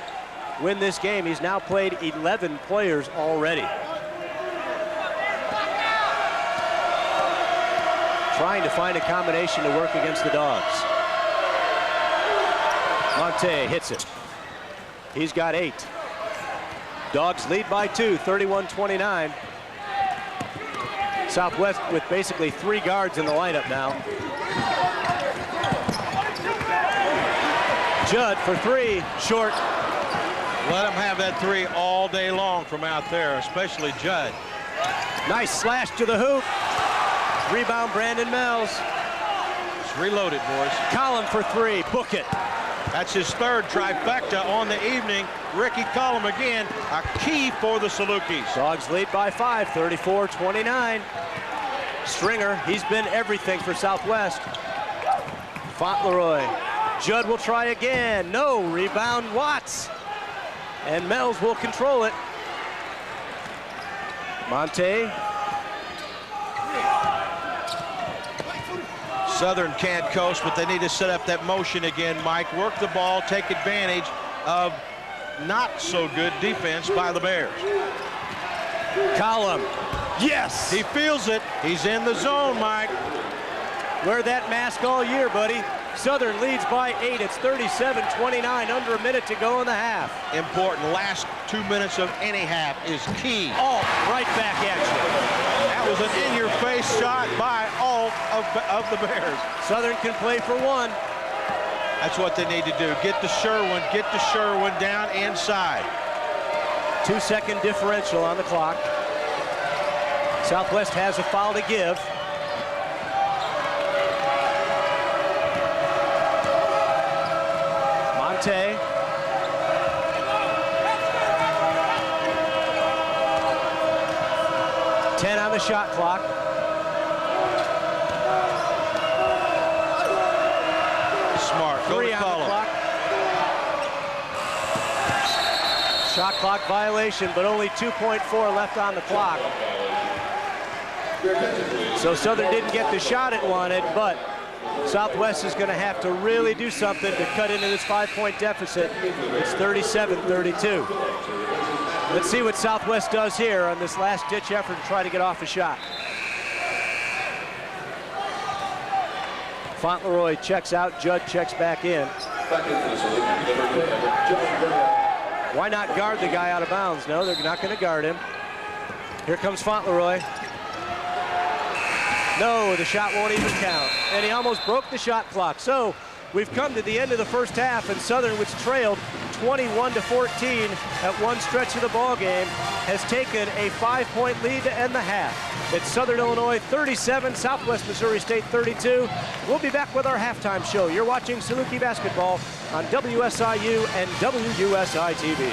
win this game. He's now played 11 players already. Trying to find a combination to work against the Dawgs. Monte hits it. He's got 8. Dawgs lead by 2, 31-29. Southwest with basically 3 guards in the lineup now. Judd for 3, short. Let him have that 3 all day long from out there, especially Judd. Nice slash to the hoop. Rebound, Brandon Mills. It's reloaded, boys. Collum for 3, book it. That's his 3rd trifecta on the evening. Ricky Collum again, a key for the Salukis. Dawgs lead by 5, 34-29. Stringer, he's been everything for Southwest. Fauntleroy. Judd will try again. No, rebound Watts. And Mills will control it. Monte. Southern can't coast, but they need to set up that motion again, Mike. Work the ball, take advantage of not so good defense by the Bears. Collum. Yes. He feels it. He's in the zone, Mike. Wear that mask all year, buddy. Southern leads by 8. It's 37-29, under a minute to go in the half. Important. Last 2 minutes of any half is key. Alt right back at you. That was an in-your-face shot by Alt of the Bears. Southern can play for one. That's what they need to do. Get to Sherwin. Get to Sherwin down inside. 2-second differential on the clock. Southwest has a foul to give. Monte. Ten on the shot clock. Smart. Go to Collum. Shot clock violation, but only 2.4 left on the clock. So Southern didn't get the shot it wanted, but Southwest is going to have to really do something to cut into this 5-point deficit. It's 37-32. Let's see what Southwest does here on this last-ditch effort to try to get off a shot. Fauntleroy checks out, Judd checks back in. Why not guard the guy out of bounds? No, they're not going to guard him. Here comes Fauntleroy. No, the shot won't even count. And he almost broke the shot clock. So we've come to the end of the first half, and Southern, which trailed 21-14 at one stretch of the ball game, has taken a 5-point lead to end the half. It's Southern Illinois 37, Southwest Missouri State 32. We'll be back with our halftime show. You're watching Saluki basketball on WSIU and WSI-TV.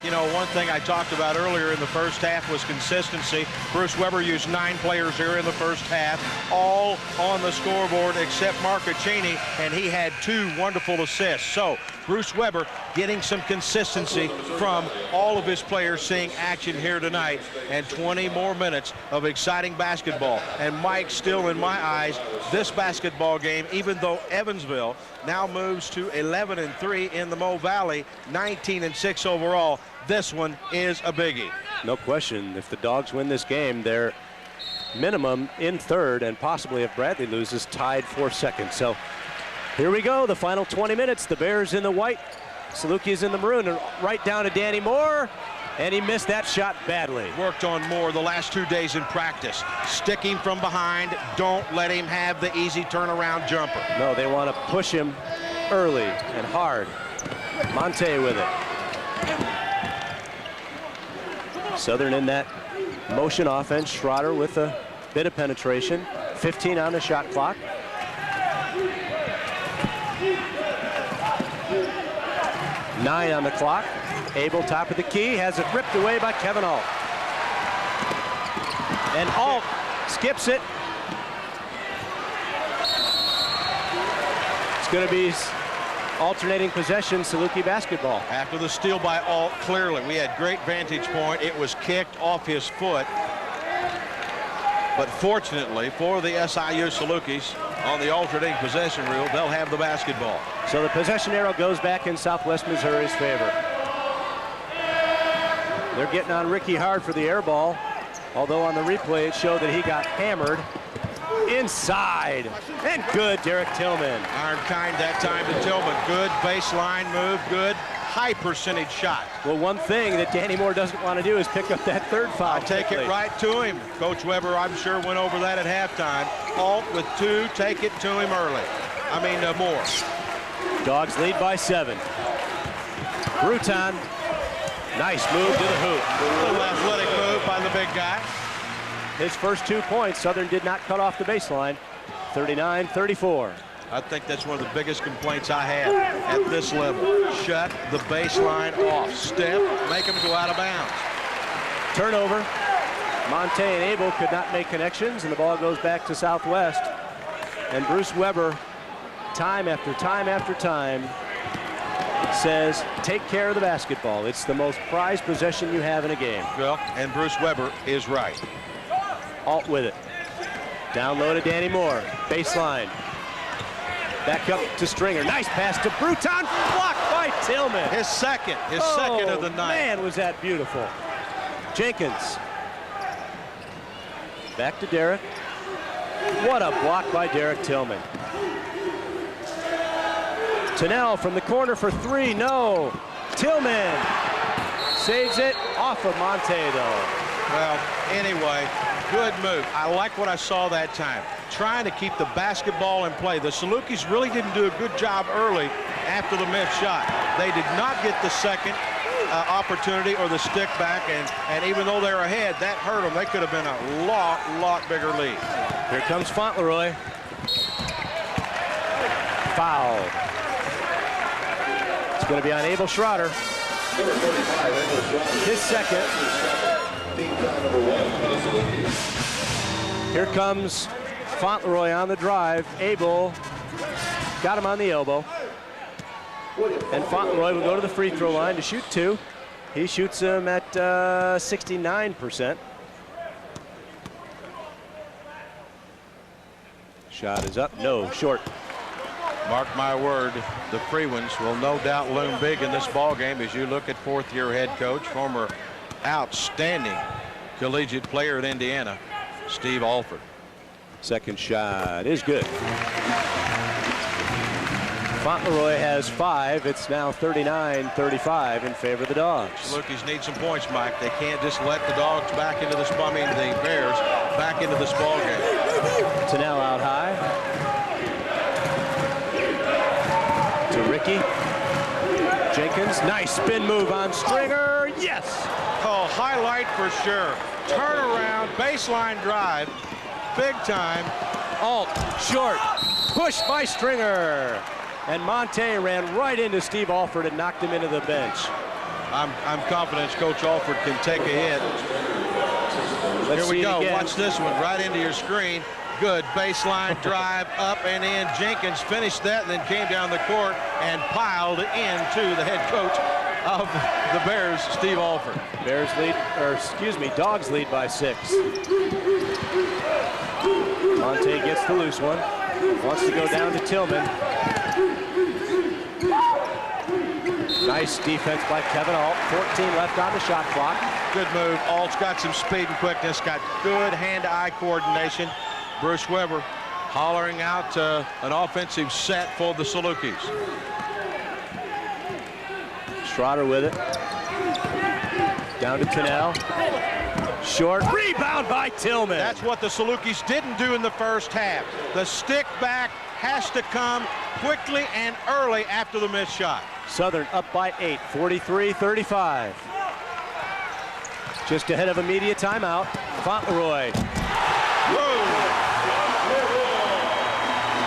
You know, one thing I talked about earlier in the first half was consistency. Bruce Weber used 9 players here in the first half, all on the scoreboard except Marcaccini, and he had 2 wonderful assists. So Bruce Weber getting some consistency from all of his players seeing action here tonight, and 20 more minutes of exciting basketball. And Mike, still in my eyes, this basketball game, even though Evansville now moves to 11-3 in the Mo Valley, 19-6 overall, this one is a biggie. No question. If the Dogs win this game, they're minimum in third, and possibly if Bradley loses, tied for second. So here we go, the final 20 minutes. The Bears in the white, Saluki is in the maroon, and right down to Danny Moore, and he missed that shot badly. Worked on Moore the last 2 days in practice. Stick him from behind. Don't let him have the easy turnaround jumper. No, they want to push him early and hard. Monte with it. Southern in that motion offense. Shrader with a bit of penetration. 15 on the shot clock. Nine on the clock. Abel top of the key, has it ripped away by Kevin Alt. And Alt skips it. It's going to be alternating possession, Saluki basketball. After the steal by Alt, clearly we had great vantage point. It was kicked off his foot. But fortunately for the SIU Salukis, on the alternating possession rule, they'll have the basketball. So the possession arrow goes back in Southwest Missouri's favor. They're getting on Ricky hard for the air ball, although on the replay it showed that he got hammered inside. And good, Derrick Tillmon. Iron kind that time to Tillmon. Good baseline move, good high percentage shot. Well, one thing that Danny Moore doesn't want to do is pick up that third foul. I take it right to him. Coach Weber, I'm sure, went over that at halftime. Alt with 2, take it to him early. Moore. Dogs lead by 7. Bruton, nice move to the hoop. A little athletic move by the big guy. His first 2 points, Southern did not cut off the baseline. 39-34. I think that's one of the biggest complaints I have at this level. Shut the baseline off. Step, make them go out of bounds. Turnover. Monte and Abel could not make connections, and the ball goes back to Southwest. And Bruce Weber, time after time after time, says, take care of the basketball. It's the most prized possession you have in a game. Well, and Bruce Weber is right. Alt with it. Down low to Danny Moore. Baseline. Back up to Stringer. Nice pass to Bruton. Blocked by Tillmon. His second of the night. Man, was that beautiful. Jenkins. Back to Derrick. What a block by Derrick Tillmon. Thunnel from the corner for three, no. Tillmon saves it off of Monte though. Well, anyway, good move. I like what I saw that time. Trying to keep the basketball in play. The Salukis really didn't do a good job early after the missed shot. They did not get the second opportunity or the stick back, and even though they're ahead, that hurt them. They could have been a lot bigger lead. Here comes Fauntleroy. Foul. It's going to be on Abel Shrader. His second. Here comes Fauntleroy on the drive. Abel got him on the elbow. And Fauntleroy will go to the free throw line to shoot two. He shoots them at 69%. Shot is up, no, short. Mark my word, the free ones will no doubt loom big in this ball game as you look at fourth-year head coach, former outstanding collegiate player at Indiana, Steve Alford. Second shot is good. Fauntleroy has 5. It's now 39-35 in favor of the Dawgs. Salukis need some points, Mike. They can't just let the Dawgs back into this, the Bears back into this ball game. Thunnel out high. To Ricky. Jenkins, nice spin move on Stringer. Yes! Oh, highlight for sure. Turnaround, baseline drive, big time. Alt, short, pushed by Stringer. And Monte ran right into Steve Alford and knocked him into the bench. I'm confident Coach Alford can take a hit. Here we go. Watch this one right into your screen. Good baseline drive up and in. Jenkins finished that and then came down the court and piled into the head coach of the Bears, Steve Alford. Bears lead, or excuse me, Dawgs lead by 6. Monte gets the loose one. Wants to go down to Tillmon. Nice defense by Kevin Alt. 14 left on the shot clock. Good move. Alt's got some speed and quickness. Got good hand-to-eye coordination. Bruce Weber hollering out an offensive set for the Salukis. Shrader with it. Down to Thunnel. Short rebound by Tillmon. That's what the Salukis didn't do in the first half. The stick back has to come quickly and early after the missed shot. Southern up by 8, 43-35. Just ahead of a media timeout. Fauntleroy.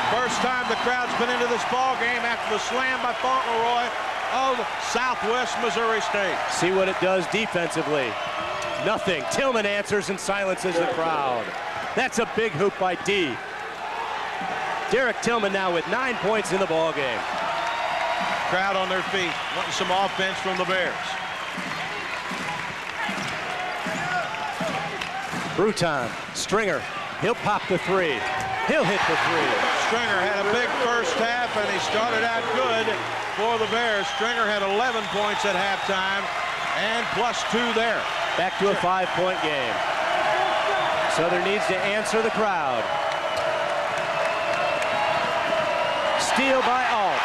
First time the crowd's been into this ball game after the slam by Fauntleroy of Southwest Missouri State. See what it does defensively. Nothing. Tillmon answers and silences the crowd. That's a big hoop by D. Derrick Tillmon now with 9 points in the ball game. Crowd on their feet, wanting some offense from the Bears. Bruton, Stringer, he'll pop the 3. He'll hit the 3. Stringer had a big first half and he started out good for the Bears. Stringer had 11 points at halftime and +2 there. Back to a 5-point game. Southern needs to answer the crowd. Steal by Alt.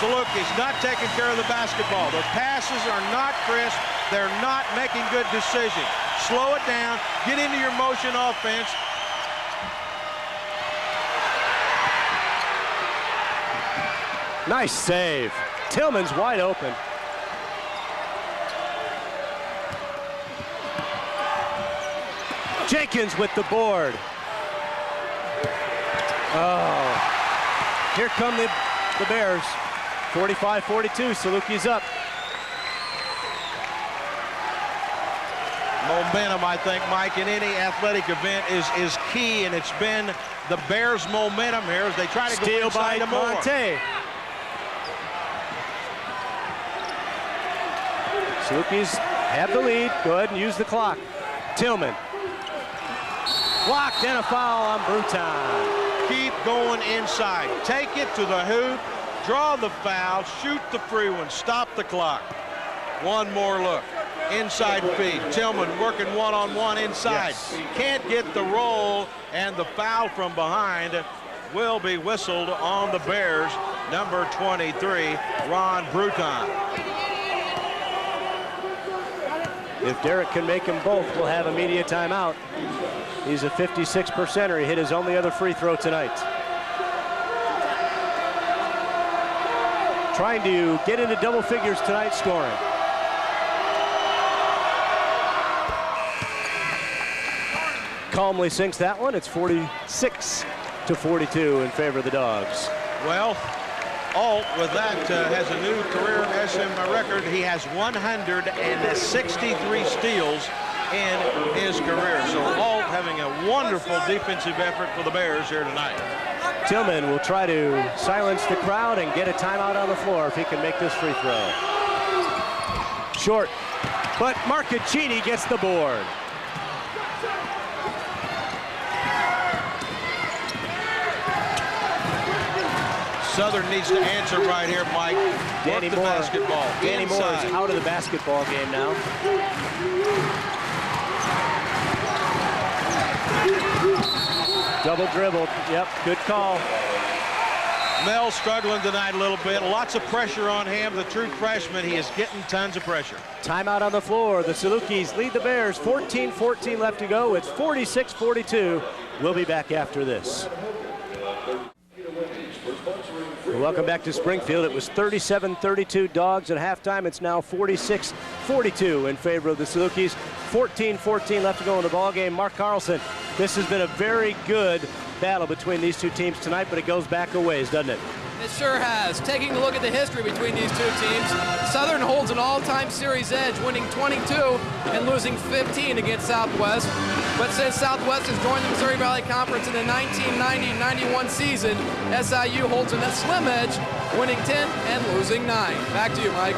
Salukis not taking care of the basketball. The passes are not crisp. They're not making good decisions. Slow it down. Get into your motion offense. Nice save. Tillman's wide open. Jenkins with the board. Oh. Here come the Bears. 45-42, Salukis up. Momentum, I think, Mike, in any athletic event is key, and it's been the Bears' momentum here as they try to go inside to more. Monte. Salukis have the lead. Go ahead and use the clock. Tillmon. Blocked and a foul on Bruton. Keep going inside. Take it to the hoop. Draw the foul. Shoot the free one. Stop the clock. One more look. inside feed. Tillmon working one-on-one inside. Yes. Can't get the roll, and the foul from behind will be whistled on the Bears. Number 23, Ron Bruton. If Derrick can make them both, we'll have immediate timeout. He's a 56%er. He hit his only other free throw tonight. Trying to get into double figures tonight scoring. Calmly sinks that one. It's 46-42 in favor of the Dawgs. Well, Alt with that has a new career SM record. He has 163 steals in his career. So Alt having a wonderful defensive effort for the Bears here tonight. Tillmon will try to silence the crowd and get a timeout on the floor if he can make this free throw. Short, but Marcaccini gets the board. Southern needs to answer right here, Mike. Danny Work the Moore. basketball. Danny Moore Inside. is out of the basketball game now. Double dribbled. Yep, good call. Mel struggling tonight a little bit. Lots of pressure on him. The true freshman, he is getting tons of pressure. Timeout on the floor. The Salukis lead the Bears. 14-14 left to go. It's 46-42. We'll be back after this. Welcome back to Springfield. It was 37-32 Dawgs at halftime. It's now 46-42 in favor of the Salukis. 14-14 left to go in the ball game. Mark Carlson, this has been a very good battle between these two teams tonight, but it goes back a ways, doesn't it? It sure has. Taking a look at the history between these two teams, Southern holds an all-time series edge, winning 22 and losing 15 against Southwest. But since Southwest has joined the Missouri Valley Conference in the 1990-91 season, SIU holds a slim edge, winning 10 and losing 9. Back to you, Mike.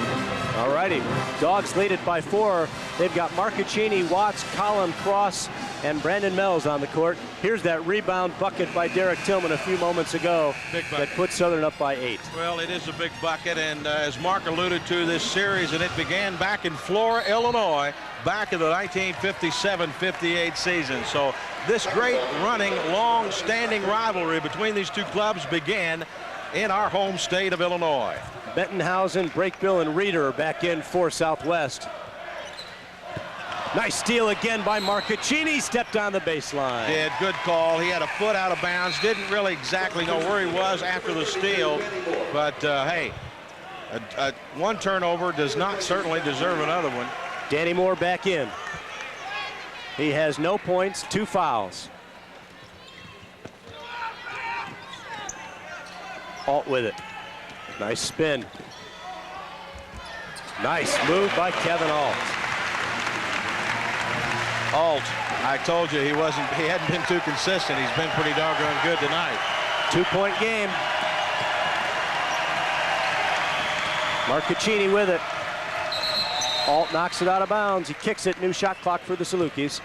All righty. Dawgs lead it by 4. They've got Marcaccini, Watts, Collum, Cross, and Brandon Mells on the court. Here's that rebound bucket by Derrick Tillmon a few moments ago that put Southern up by 8. Well, it is a big bucket, and as Mark alluded to, this series, and it began back in Flora, Illinois, back in the 1957-58 season. So this great running, long-standing rivalry between these two clubs began in our home state of Illinois. Bentonhausen, Brakebill, and Reeder are back in for Southwest. Nice steal again by Marcaccini. Stepped on the baseline. Did, good call. He had a foot out of bounds. Didn't really exactly know where he was after the steal. But, hey, one turnover does not certainly deserve another one. Danny Moore back in. He has no points, 2 fouls. Alt with it. Nice spin. Nice move by Kevin Alt. Alt, I told you he hadn't been too consistent. He's been pretty doggone good tonight. 2-point game. Marcaccini with it. Alt knocks it out of bounds. He kicks it. New shot clock for the Salukis.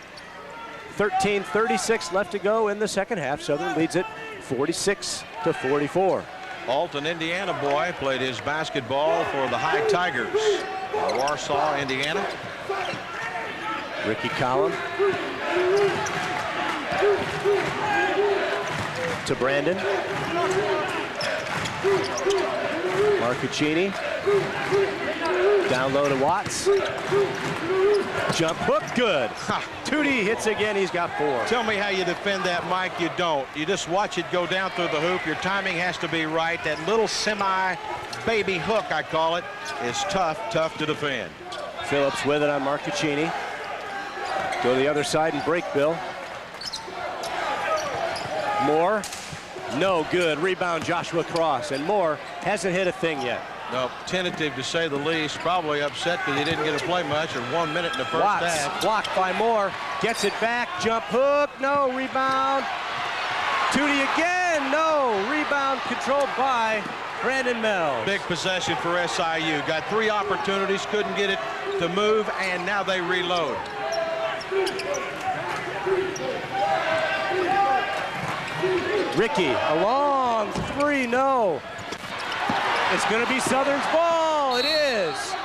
13:36 left to go in the second half. Southern leads it 46-44. Alt, an Indiana boy, played his basketball for the High Tigers, Warsaw, Indiana. Ricky Collum to Brandon. Marcaccini. Down low to Watts. Jump hook, good. Tootie hits again, he's got 4. Tell me how you defend that, Mike. You don't. You just watch it go down through the hoop. Your timing has to be right. That little semi-baby hook, I call it, is tough to defend. Phillips with it on Marcaccini. Go to the other side and break, Bill. Moore, no good. Rebound Joshua Cross, and Moore hasn't hit a thing yet. No, tentative to say the least. Probably upset because he didn't get to play much in 1 minute in the first Watts, half. blocked by Moore. Gets it back. Jump hook. No. Rebound. Tootie again. No. Rebound controlled by Brandon Mells. Big possession for SIU. Got 3 opportunities. Couldn't get it to move, and now they reload. Ricky, a long 3. No. It's going to be Southern's ball. It is.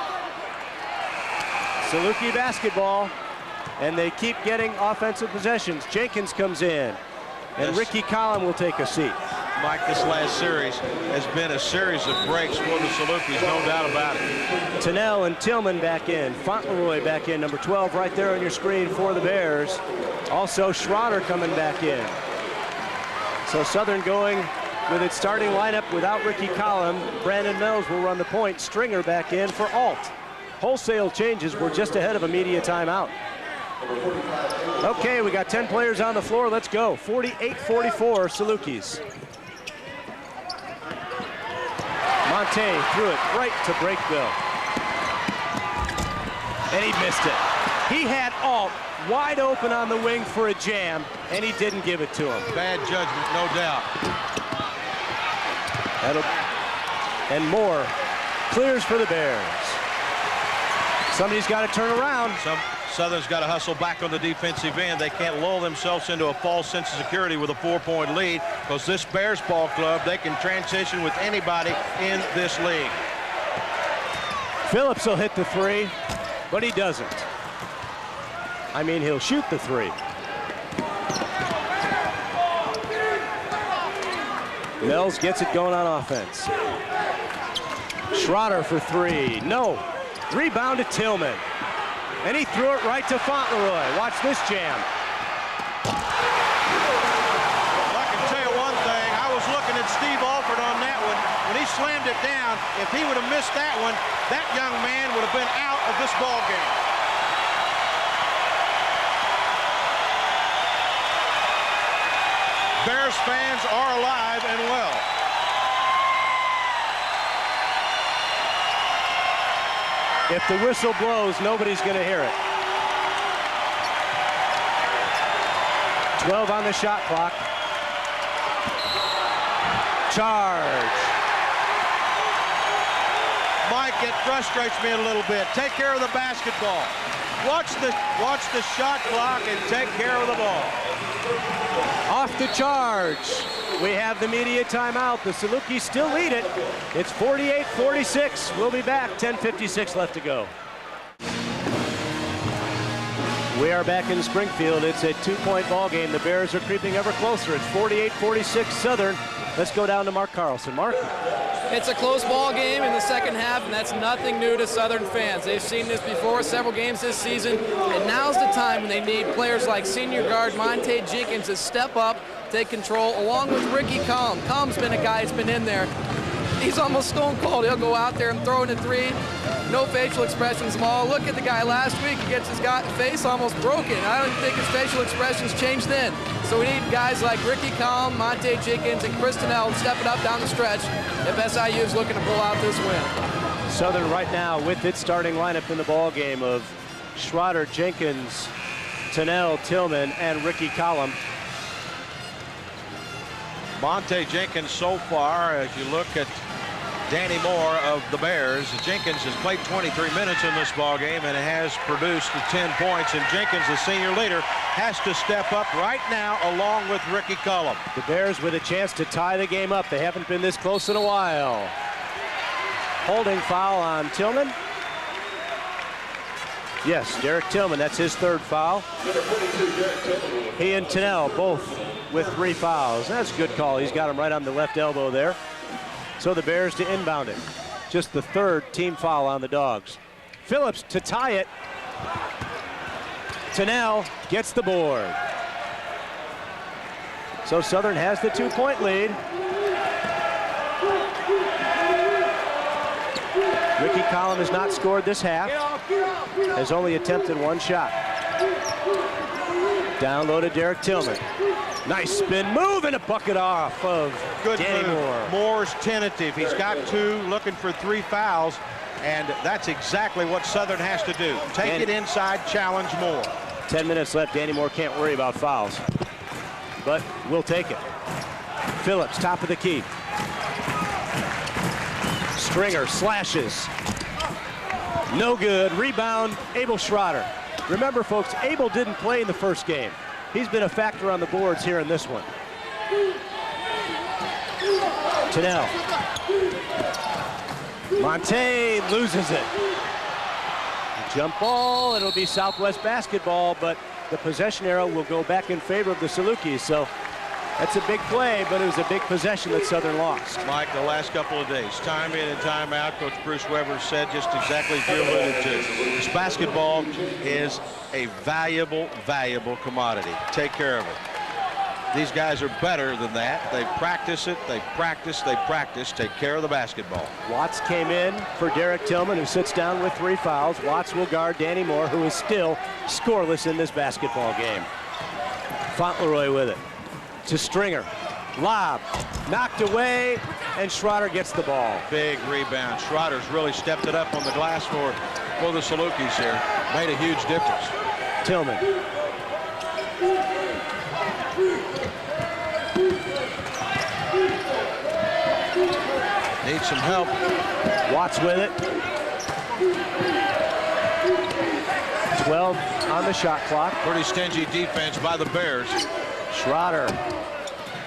Saluki basketball, and they keep getting offensive possessions. Jenkins comes in, and Ricky Collum will take a seat. Mike, this last series has been a series of breaks for the Salukis, no doubt about it. Thunnel and Tillmon back in. Fauntleroy back in, number 12 right there on your screen for the Bears. Also Shrader coming back in. So Southern going with its starting lineup without Ricky Collum. Brandon Mills will run the point. Stringer back in for Alt. Wholesale changes. We're just ahead of a media timeout. Okay, we got 10 players on the floor. Let's go. 48-44 Salukis. Monte threw it right to Breakville. And he missed it. He had Alt wide open on the wing for a jam, and he didn't give it to him. Bad judgment, no doubt. And Moore clears for the Bears. Somebody's got to turn around. Southern's got to hustle back on the defensive end. They can't lull themselves into a false sense of security with a 4-point lead, because this Bears ball club, they can transition with anybody in this league. Phillips will hit the three, but he doesn't. I mean, he'll shoot the three. Mills gets it going on offense. Shrader for three. No. Rebound to Tillmon. And he threw it right to Fauntleroy. Watch this jam. Well, I can tell you one thing. I was looking at Steve Alford on that one. When he slammed it down, if he would have missed that one, that young man would have been out of this ball game. Bears fans are alive and well. If the whistle blows, nobody's going to hear it. 12 on the shot clock. Charge. Mike, it frustrates me a little bit. Take care of the basketball. Watch the shot clock and take care of the ball. Off the charge. We have the media timeout. The Salukis still lead it. It's 48-46. We'll be back. 10:56 left to go. We are back in Springfield. It's a 2-point ball game. The Bears are creeping ever closer. It's 48-46 Southern. Let's go down to Mark Carlson. Mark? It's a close ball game in the second half, and that's nothing new to Southern fans. They've seen this before, several games this season, and now's the time when they need players like senior guard Monte Jenkins to step up, take control, along with Ricky Collum. Collum's been a guy that's been in there. He's almost stone cold. He'll go out there and throw in a three. No facial expressions, Maul. Look at the guy last week. He gets his face almost broken. I don't think his facial expressions changed then. So we need guys like Ricky Collum, Monte Jenkins, and Thunnel stepping up down the stretch if SIU is looking to pull out this win. Southern right now with its starting lineup in the ball game of Shrader, Jenkins, Thunnel, Tillmon, and Ricky Collum. Monte Jenkins so far, as you look at Danny Moore of the Bears, Jenkins has played 23 minutes in this ball game and has produced 10 points. And Jenkins, the senior leader, has to step up right now along with Ricky Collum. The Bears with a chance to tie the game up. They haven't been this close in a while. Holding foul on Tillmon. Yes, Derrick Tillmon, that's his third foul. He and Thunnel both with 3 fouls. That's a good call. He's got him right on the left elbow there. So the Bears to inbound it. Just the third team foul on the Dawgs. Phillips to tie it. Thunnel gets the board. So Southern has the 2-point lead. Ricky Collum has not scored this half. Has only attempted 1 shot. Down low to Derrick Tillmon. Nice spin move and a bucket off of Danny Moore. Moore's tentative. He's got 2, looking for 3 fouls, and that's exactly what Southern has to do. Take it inside, challenge Moore. 10 minutes left. Danny Moore can't worry about fouls, but we'll take it. Phillips, top of the key. Stringer slashes. No good. Rebound, Abel Shrader. Remember, folks, Abel didn't play in the first game. He's been a factor on the boards here in this one. Thunnel. Monte loses it. Jump ball, it'll be Southwest basketball, but the possession arrow will go back in favor of the Salukis. So that's a big play, but it was a big possession that Southern lost. Mike, the last couple of days, time in and time out, Coach Bruce Weber said just exactly as you alluded to. This basketball is a valuable, valuable commodity. Take care of it. These guys are better than that. They practice it, they practice, they practice. Take care of the basketball. Watts came in for Derrick Tillmon, who sits down with 3 fouls. Watts will guard Danny Moore, who is still scoreless in this basketball game. Fauntleroy with it to Stringer. Lob, knocked away, and Shrader gets the ball. Big rebound. Shrader's really stepped it up on the glass for the Salukis here. Made a huge difference. Tillmon. Needs some help. Watts with it. 12 on the shot clock. Pretty stingy defense by the Bears. Shrader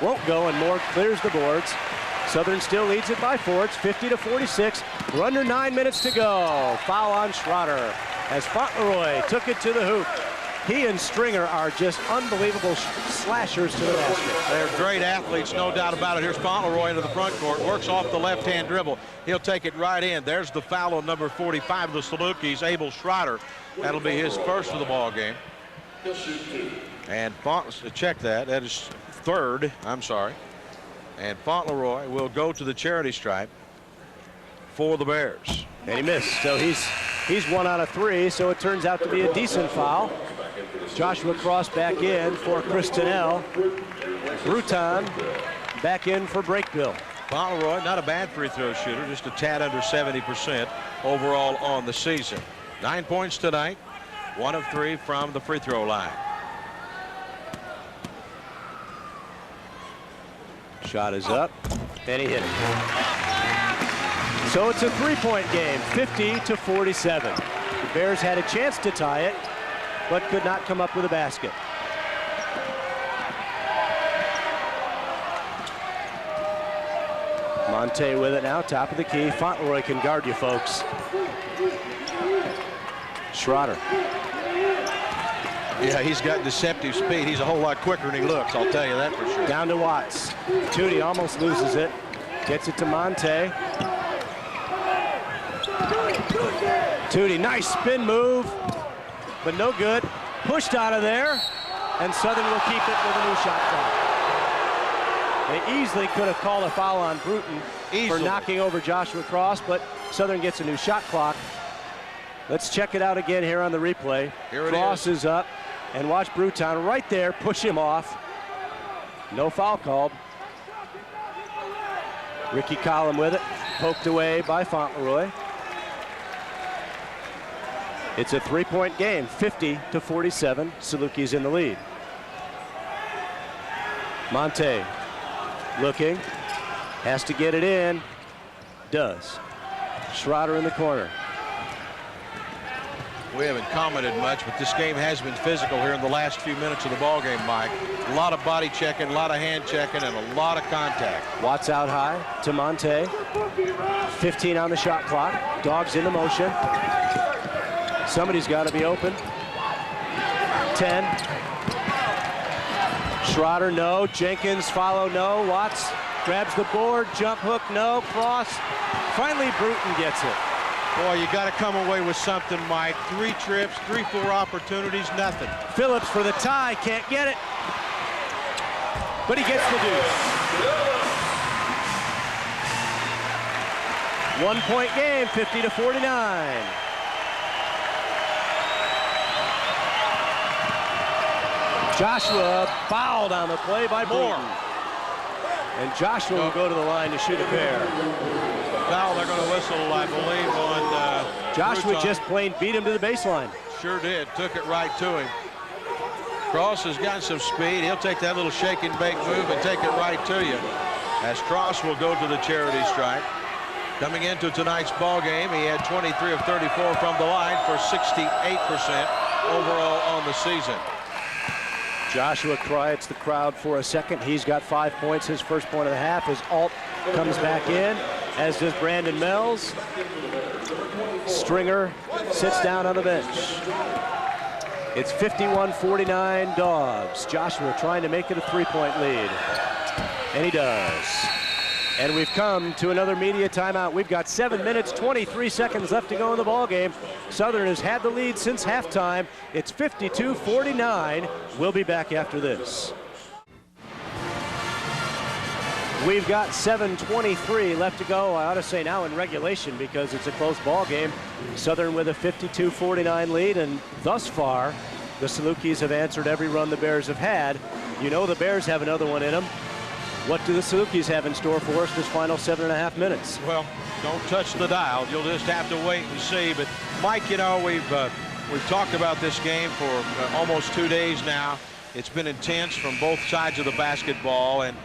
won't go, and Moore clears the boards. Southern still leads it by 4. It's 50-46. We're under 9 minutes to go. Foul on Shrader as Fauntleroy took it to the hoop. He and Stringer are just unbelievable slashers to the basket. They're great athletes, no doubt about it. Here's Fauntleroy into the front court. Works off the left-hand dribble. He'll take it right in. There's the foul on number 45 of the Salukis, Abel Shrader. That'll be his first of the ball game. And check that. That is third. I'm sorry. And Fauntleroy will go to the charity stripe for the Bears. And he missed. So he's 1 out of 3. So it turns out to be a decent foul. Joshua Cross back in for Chris Thunnel. Bruton back in for Breakbill. Fauntleroy, not a bad free throw shooter, just a tad under 70% overall on the season. 9 points tonight, 1 of 3 from the free throw line. Shot is up, and he hit it. So it's a 3-point game, 50-47. The Bears had a chance to tie it, but could not come up with a basket. Monte with it now, top of the key. Fauntleroy can guard you, folks. Shrader. Yeah, he's got deceptive speed. He's a whole lot quicker than he looks, I'll tell you that for sure. Down to Watts. Tootie almost loses it. Gets it to Monte. Tootie, nice spin move, but no good. Pushed out of there, and Southern will keep it with a new shot clock. They easily could have called a foul on Bruton for knocking over Joshua Cross, but Southern gets a new shot clock. Let's check it out again here on the replay. Cross is up, and watch Bruton right there push him off. No foul called. Ricky Collum with it, poked away by Fauntleroy. It's a 3-point game, 50-47. Salukis in the lead. Monte looking, has to get it in, does. Shrader in the corner. We haven't commented much, but this game has been physical here in the last few minutes of the ball game, Mike. A lot of body checking, a lot of hand checking, and a lot of contact. Watts out high to Monte. 15 on the shot clock. Dawgs into motion. Somebody's got to be open. 10. Shrader, no. Jenkins, follow, no. Watts grabs the board. Jump hook, no. Cross. Finally, Bruton gets it. Boy, you got to come away with something, Mike. 3 trips, 3-4 opportunities, nothing. Phillips for the tie, can't get it. But he gets the deuce. 1-point game, 50-49. Joshua fouled on the play by Moore. And Joshua will go to the line to shoot a pair. Foul they're going to whistle, I believe, on Joshua Bruton. just plain beat him to the baseline. Sure did. Took it right to him. Cross has got some speed. He'll take that little shake and bake move and take it right to you. As Cross will go to the charity stripe. Coming into tonight's ball game, he had 23 of 34 from the line for 68% overall on the season. Joshua quiets the crowd for a second. He's got 5 points, his first point of the half. His alt comes back in. as does Brandon Mells. Stringer sits down on the bench. It's 51-49 Dawgs. Joshua trying to make it a three-point lead. And he does. And we've come to another media timeout. We've got 7 minutes, 23 seconds left to go in the ballgame. Southern has had the lead since halftime. It's 52-49. We'll be back after this. We've got 7:23 left to go. I ought to say now in regulation because it's a close ball game. Southern with a 52-49 lead, and thus far, the Salukis have answered every run the Bears have had. You know the Bears have another one in them. What do the Salukis have in store for us this final 7.5 minutes? Well, don't touch the dial. You'll just have to wait and see. But Mike, you know, we've talked about this game for almost 2 days now. It's been intense from both sides of the basketball, and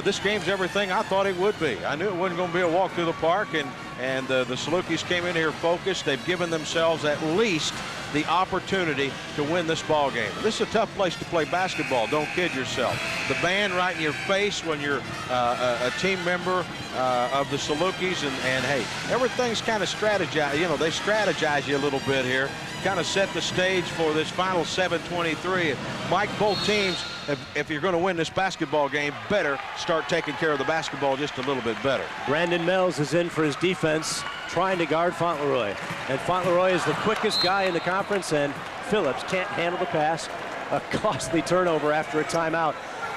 this game's everything I thought it would be. I knew it wasn't going to be a walk through the park, and the Salukis came in here focused. They've given themselves at least the opportunity to win this ball game. This is a tough place to play basketball. Don't kid yourself. The band right in your face when you're a team member of the Salukis, and hey, everything's kind of strategized. You know, they strategize you a little bit here, kind of set the stage for this final 7:23. Mike, both teams, if you're going to win this basketball game, better start taking care of the basketball just a little bit better. Brandon Mells is in for his defense, trying to guard Fauntleroy. And Fauntleroy is the quickest guy in the conference, and Phillips can't handle the pass. A costly turnover after a timeout.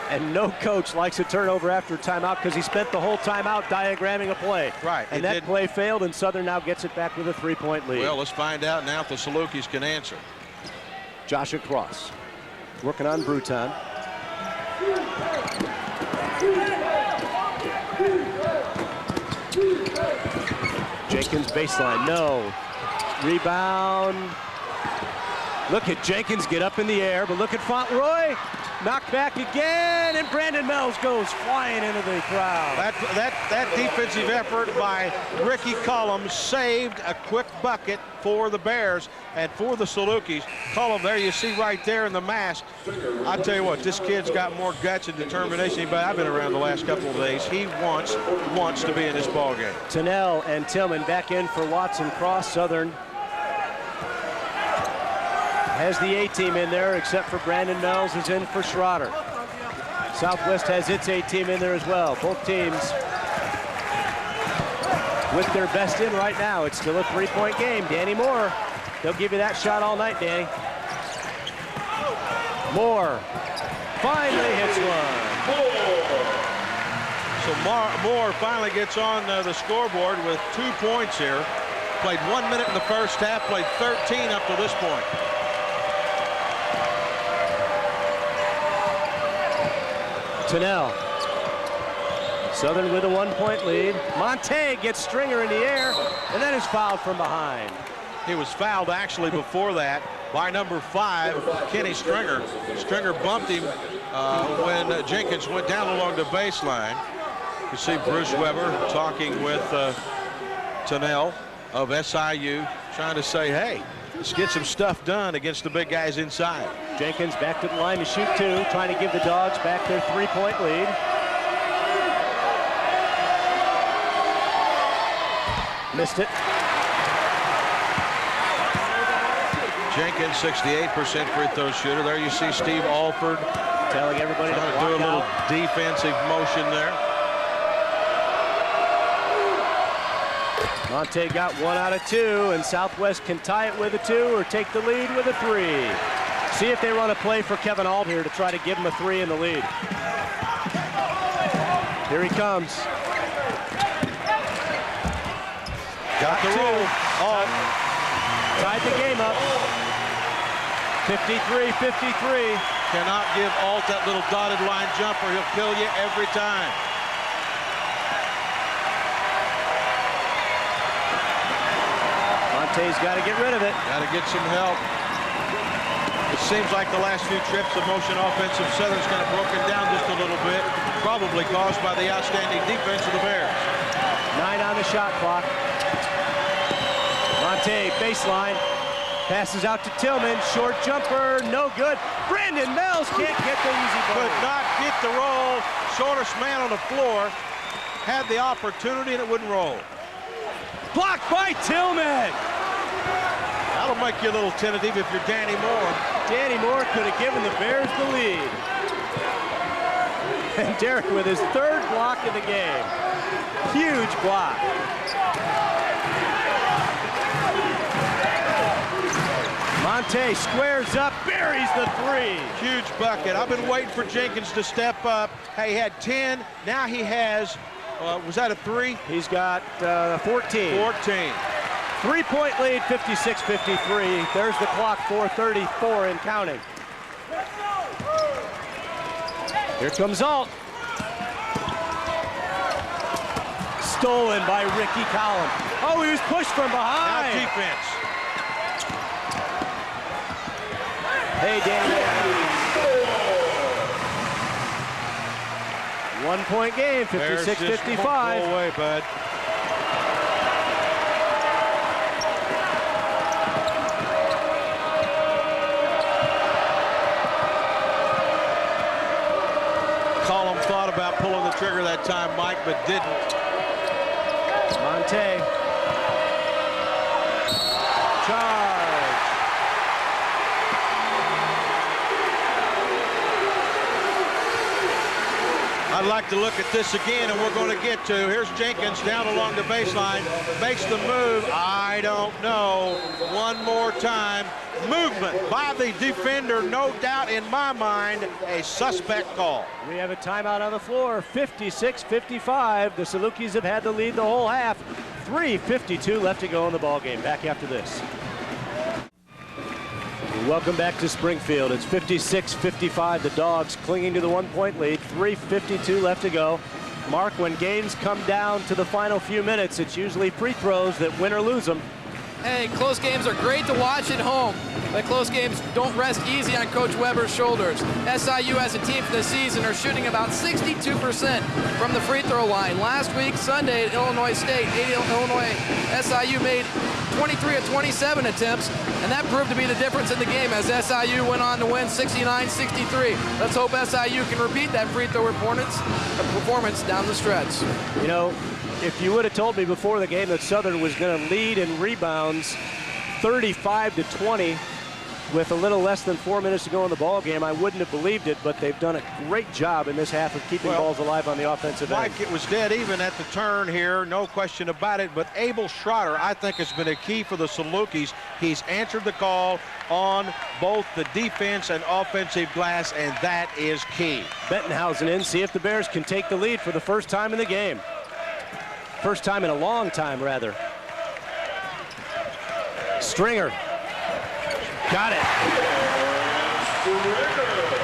And no coach likes a turnover after a timeout because he spent the whole timeout diagramming a play. Right. And that play failed, and Southern now gets it back with a three-point lead. Well, let's find out now if the Salukis can answer. Joshua Cross working on Bruton. Jenkins baseline, no. Rebound. Look at Jenkins get up in the air, but look at Fauntleroy. Knocked back again, and Brandon Mells goes flying into the crowd. That defensive effort by Ricky Collum saved a quick bucket for the Bears and for the Salukis. Collum, there you see right there in the mask. I tell you what, this kid's got more guts and determination than I've been around the last couple of days. He wants to be in this ball game. Thunnel and Tillmon back in for Watson Cross. Southern has the A-team in there, except for Brandon Mells is in for Shrader. Southwest has its A-team in there as well. Both teams with their best in right now. It's still a three-point game. Danny Moore, they'll give you that shot all night, Danny. Moore finally hits one. So Moore finally gets on the scoreboard with 2 points here. Played 1 minute in the first half, played 13 up to this point. Thunnel. Southern with a 1-point lead. Monte gets Stringer in the air, and then is fouled from behind. He was fouled actually before that by number 5, Kenny Stringer. Stringer bumped him when Jenkins went down along the baseline. You see Bruce Weber talking with Thunnel of SIU, trying to say, hey, let's get some stuff done against the big guys inside. Jenkins back to the line to shoot 2, trying to give the Dawgs back their 3-point lead. Missed it. Jenkins, 68% free throw shooter. There you see Steve Alford telling everybody to do a little defensive motion there. Monte got 1 out of 2, and Southwest can tie it with a 2 or take the lead with a 3. See if they run a play for Kevin Ault here to try to give him a 3 in the lead. Here he comes. Got the roll. Tied the game up. 53-53. Cannot give Ault that little dotted line jumper. He'll kill you every time. Monte's got to get rid of it. Got to get some help. It seems like the last few trips of motion offensive Southern's kind of broken down just a little bit, probably caused by the outstanding defense of the Bears. 9 on the shot clock. Monte baseline, passes out to Tillmon, short jumper, no good. Brandon Mells can't get the easy ball. Could not get the roll. Shortest man on the floor. had the opportunity and it wouldn't roll. Blocked by Tillmon. That'll make you a little tentative if you're Danny Moore. Danny Moore could have given the Bears the lead. And Derrick with his third block of the game. Huge block. Monte squares up, buries the three. Huge bucket. I've been waiting for Jenkins to step up. Hey, he had 10. Now he has, was that a 3? He's got 14. 14. 3-point lead, 56-53. There's the clock, 4:34 and counting. Here comes Alt. Stolen by Ricky Collum. Oh, he was pushed from behind. Now defense. Hey, Danny. 1-point game, 56-55. Go away, bud. Collum thought about pulling the trigger that time, Mike, but didn't. Monte. Charge. I'd like to look at this again, and we're going to get to. Here's Jenkins down along the baseline, makes the move. I don't know. One more time. Movement by the defender, no doubt in my mind, a suspect call. We have a timeout on the floor, 56-55. The Salukis have had the lead the whole half. 3:52 left to go in the ball game. Back after this. Welcome back to Springfield. It's 56-55. The Dawgs clinging to the 1-point lead. 3:52 left to go. Mark, when games come down to the final few minutes, it's usually free throws that win or lose them. Hey, close games are great to watch at home, but close games don't rest easy on Coach Weber's shoulders. SIU as a team for the season are shooting about 62% from the free throw line. Last week, Sunday at Illinois State, SIU made 23 of 27 attempts, and that proved to be the difference in the game as SIU went on to win 69-63. Let's hope SIU can repeat that free throw performance down the stretch. You know, if you would have told me before the game that Southern was going to lead in rebounds 35-20 with a little less than 4 minutes to go in the ball game, I wouldn't have believed it, but they've done a great job in this half of keeping balls alive on the offensive end. Mike, it was dead even at the turn here, no question about it, but Abel Shrader, I think, has been a key for the Salukis. He's answered the call on both the defense and offensive glass, and that is key. Bettenhausen in, see if the Bears can take the lead for the first time in the game. First time in a long time, rather. Stringer. Got it.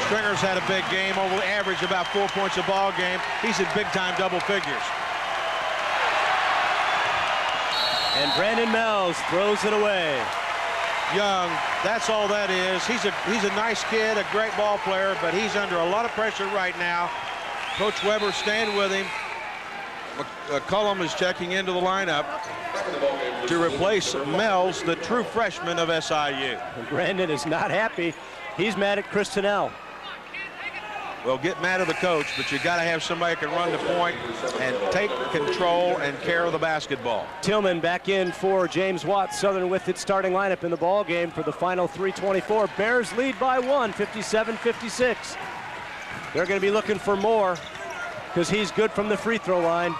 Stringer's had a big game, over average about 4 points a ball game. He's in big-time double figures. And Brandon Mells throws it away. Young, that's all that is. He's a nice kid, a great ball player, but he's under a lot of pressure right now. Coach Weber staying with him. Collum is checking into the lineup to replace Mells, the true freshman of SIU. Brandon is not happy. He's mad at Chris Thunnel. Well, get mad at the coach, but you got to have somebody who can run the point and take control and care of the basketball. Tillmon back in for James Watts. Southern with its starting lineup in the ball game for the final 3:24. Bears lead by 1, 57-56. They're going to be looking for more because he's good from the free throw line.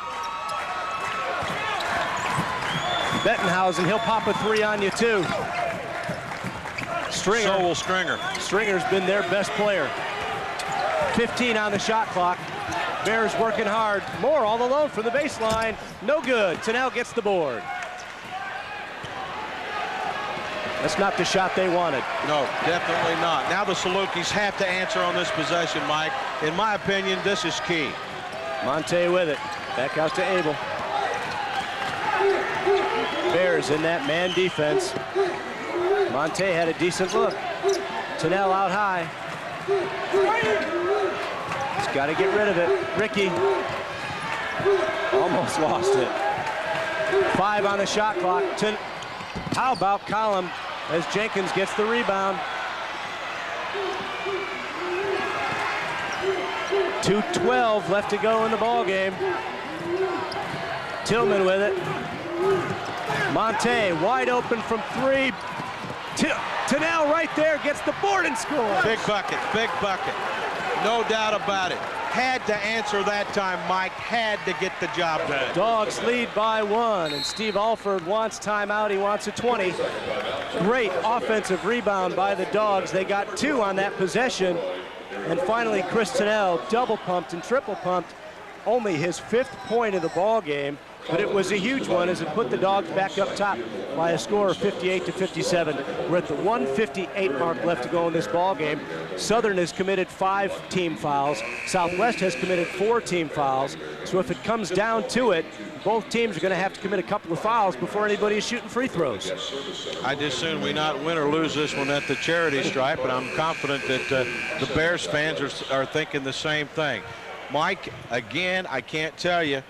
Bettenhausen, he'll pop a 3 on you too. Stringer. So will Stringer. Stringer's been their best player. 15 on the shot clock. Bears working hard. Moore all alone from the baseline. No good. Thunnel gets the board. That's not the shot they wanted. No, definitely not. Now the Salukis have to answer on this possession, Mike. In my opinion, this is key. Monte with it. Back out to Abel. Bears in that man defense. Monte had a decent look. Thunnel out high. He's got to get rid of it. Ricky almost lost it. 5 on the shot clock. How about Collum as Jenkins gets the rebound? 2:12 left to go in the ball game. Tillmon with it. Monte wide open from 3. Thunnel right there gets the board and scores. Big bucket, big bucket. No doubt about it. Had to answer that time, Mike. Had to get the job done. Dawgs lead by 1, and Steve Alford wants timeout. He wants a 20. Great offensive rebound by the Dawgs. They got 2 on that possession. And finally, Chris Thunnel double pumped and triple pumped. Only his 5th point of the ball game, but it was a huge one as it put the Dawgs back up top by a score of 58-57. We're at the 1:58 mark left to go in this ball game. Southern has committed 5 team fouls. Southwest has committed 4 team fouls. So if it comes down to it, both teams are going to have to commit a couple of fouls before anybody is shooting free throws. I'd just soon we not win or lose this one at the charity stripe, and I'm confident that the Bears fans are thinking the same thing. Mike, again, I can't tell you.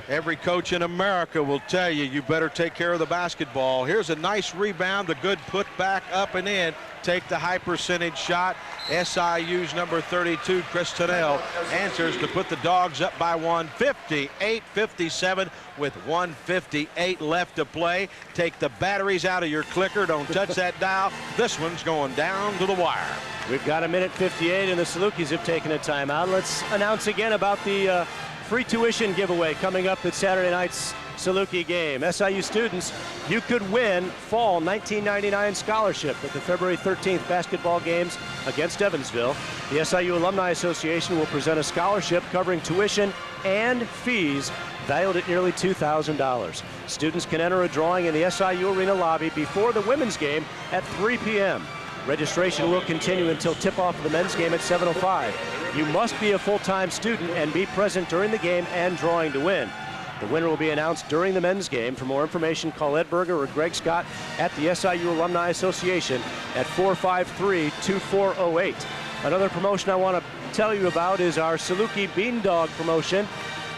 Every coach in America will tell you, you better take care of the basketball. Here's a nice rebound, a good put back up and in. Take the high percentage shot. SIU's number 32, Chris Thunnel, answers to put the Dawgs up by 1, 58-57 with 1:58 left to play. Take the batteries out of your clicker. Don't touch that dial. This one's going down to the wire. We've got 1:58 and the Salukis have taken a timeout. Let's announce again about the free tuition giveaway coming up at Saturday night's Saluki game. SIU students, you could win fall 1999 scholarship at the February 13th basketball games against Evansville. The SIU Alumni Association will present a scholarship covering tuition and fees valued at nearly $2,000. Students can enter a drawing in the SIU Arena lobby before the women's game at 3 p.m. Registration will continue until tip-off of the men's game at 7:05. You must be a full-time student and be present during the game and drawing to win. The winner will be announced during the men's game. For more information, call Ed Berger or Greg Scott at the SIU Alumni Association at 453-2408. Another promotion I want to tell you about is our Saluki Bean Dog promotion.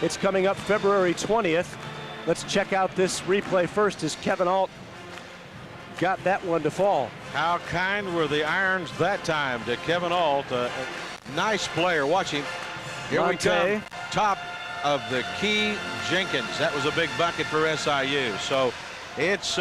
It's coming up February 20th. Let's check out this replay first as Kevin Alt got that one to fall. How kind were the irons that time to Kevin Alt. Nice player. Watch him. Here Monte. we come. Top of the key, Jenkins. That was a big bucket for SIU. So it's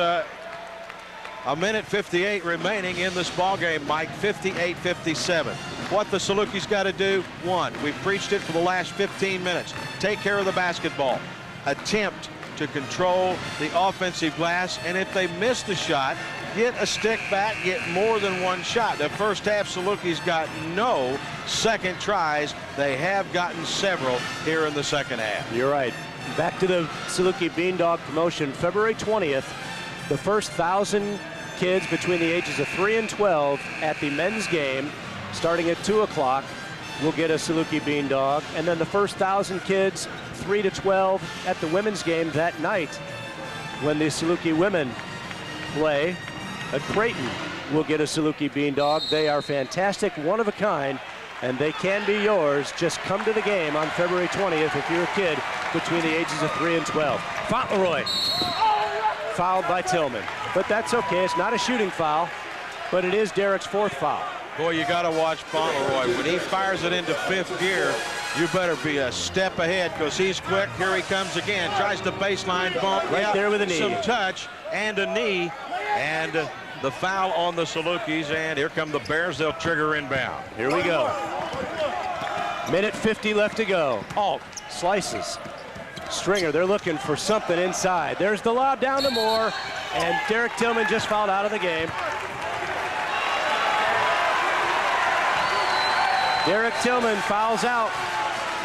1:58 remaining in this ball game, Mike. 58-57. What the Salukis got to do? 1. We've preached it for the last 15 minutes. Take care of the basketball. Attempt to control the offensive glass, and if they miss the shot, get a stick back, get more than one shot. The first half, Salukis got no second tries. They have gotten several here in the second half. You're right. Back to the Saluki Bean Dog promotion. February 20th, the first 1,000 kids between the ages of 3 and 12 at the men's game, starting at 2 o'clock, will get a Saluki Bean Dog. And then the first 1,000 kids, 3 to 12, at the women's game that night, when the Saluki women play at Creighton, will get a Saluki Bean Dog. They are fantastic, one of a kind, and they can be yours. Just come to the game on February 20th if you're a kid between the ages of 3 and 12. Fauntleroy fouled by Tillmon, but that's okay. It's not a shooting foul, but it is Derrick's 4th foul. Boy, you got to watch Fauntleroy. When he fires it into 5th gear, you better be a step ahead because he's quick. Here he comes again. Tries the baseline bump. Right there with a knee. Some touch and a knee. And the foul on the Salukis. And here come the Bears. They'll trigger inbound. Here we go. 1:50 left to go. Alt slices. Stringer, they're looking for something inside. There's the lob down to Moore. And Derrick Tillmon just fouled out of the game. Derrick Tillmon fouls out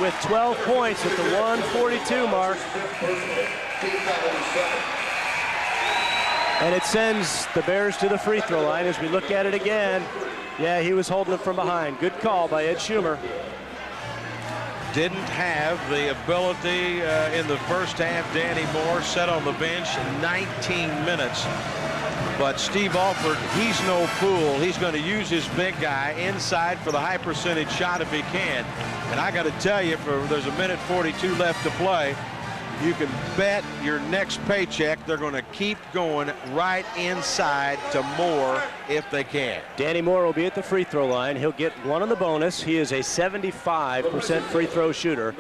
with 12 points at the 1:42 mark. And it sends the Bears to the free throw line as we look at it again. Yeah, he was holding it from behind. Good call by Ed Schumer. Didn't have the ability in the first half. Danny Moore sat on the bench 19 minutes. But Steve Alford, he's no fool. He's going to use his big guy inside for the high percentage shot if he can. And I got to tell you, there's 1:42 left to play. you can bet your next paycheck they're going to keep going right inside to Moore if they can. Danny Moore will be at the free throw line. He'll get one on the bonus. He is a 75% free throw shooter.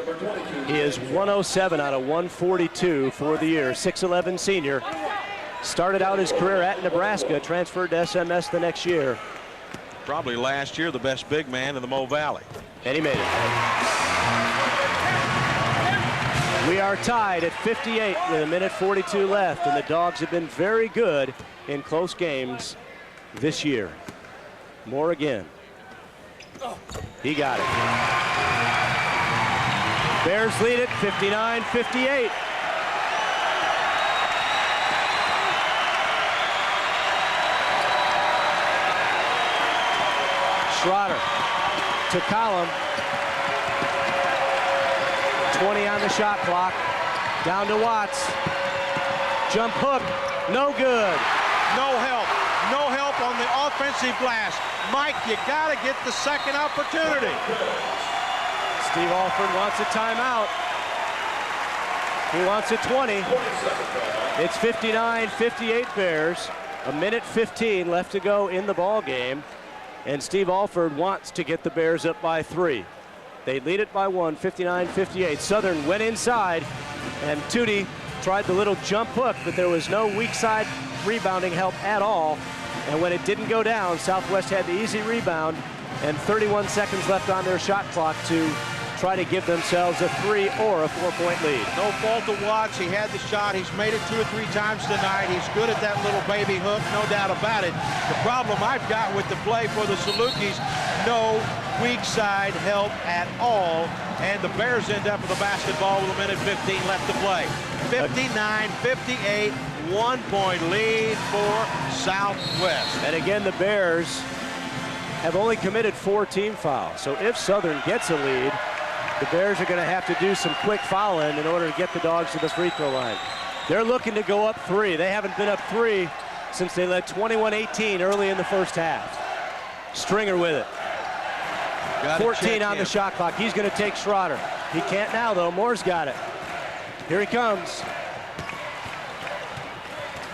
He is 107 out of 142 for the year. 6'11 senior. Started out his career at Nebraska, transferred to SMS the next year. Probably last year the best big man in the Mo Valley. And he made it. We are tied at 58 with 1:42 left, and the Dogs have been very good in close games this year. Moore again. He got it. Bears lead it 59-58. Shrader to Collum. 20 on the shot clock. Down to Watts. Jump hook. No good. No help. No help on the offensive glass. Mike, you got to get the second opportunity. Steve Alford wants a timeout. He wants a 20. It's 59-58 Bears. 1:15 left to go in the ball game. And Steve Alford wants to get the Bears up by 3. They lead it by 1, 59-58. Southern went inside, and Tootie tried the little jump hook, but there was no weak side rebounding help at all. And when it didn't go down, Southwest had the easy rebound, and 31 seconds left on their shot clock to try to give themselves a 3 or a 4-point lead. No fault to Watts. He had the shot. He's made it 2 or 3 times tonight. He's good at that little baby hook, no doubt about it. The problem I've got with the play for the Salukis, no weak side help at all, and the Bears end up with the basketball with 1:15 left to play. 59-58, 1-point lead for Southwest. And again, the Bears have only committed 4 team fouls. So if Southern gets a lead, the Bears are going to have to do some quick fouling in order to get the Dogs to the free throw line. They're looking to go up 3. They haven't been up 3 since they led 21-18 early in the first half. Stringer with it. 14 on the shot clock. He's going to take Shrader. He can't now, though. Moore's got it. Here he comes.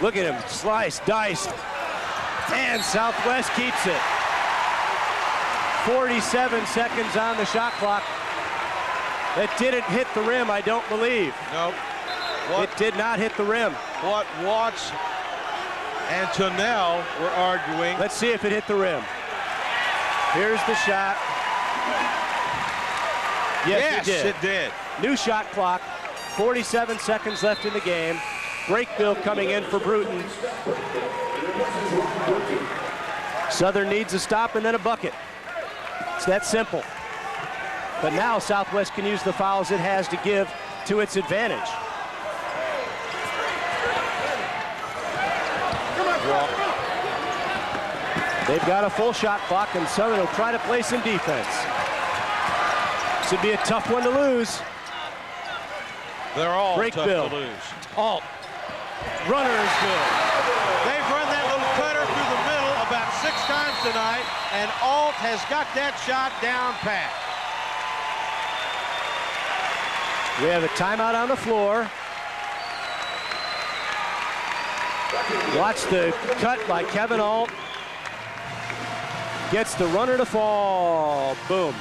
Look at him. Slice, dice. And Southwest keeps it. 47 seconds on the shot clock. It didn't hit the rim, I don't believe. Nope. It did not hit the rim. What Watts and Thunnel were arguing. Let's see if it hit the rim. Here's the shot. Yes, it did. New shot clock. 47 seconds left in the game. Break build coming in for Bruton. Southern needs a stop and then a bucket. It's that simple. But now Southwest can use the fouls it has to give to its advantage. They've got a full shot clock, and Southern will try to play some defense. This would be a tough one to lose. They're all Break tough build. to lose. Alt. Runner is good. They've run that little cutter through the middle about 6 times tonight, and Alt has got that shot down pat. We have a timeout on the floor. Watch the cut by Kevin Alt. Gets the runner to fall. Boom.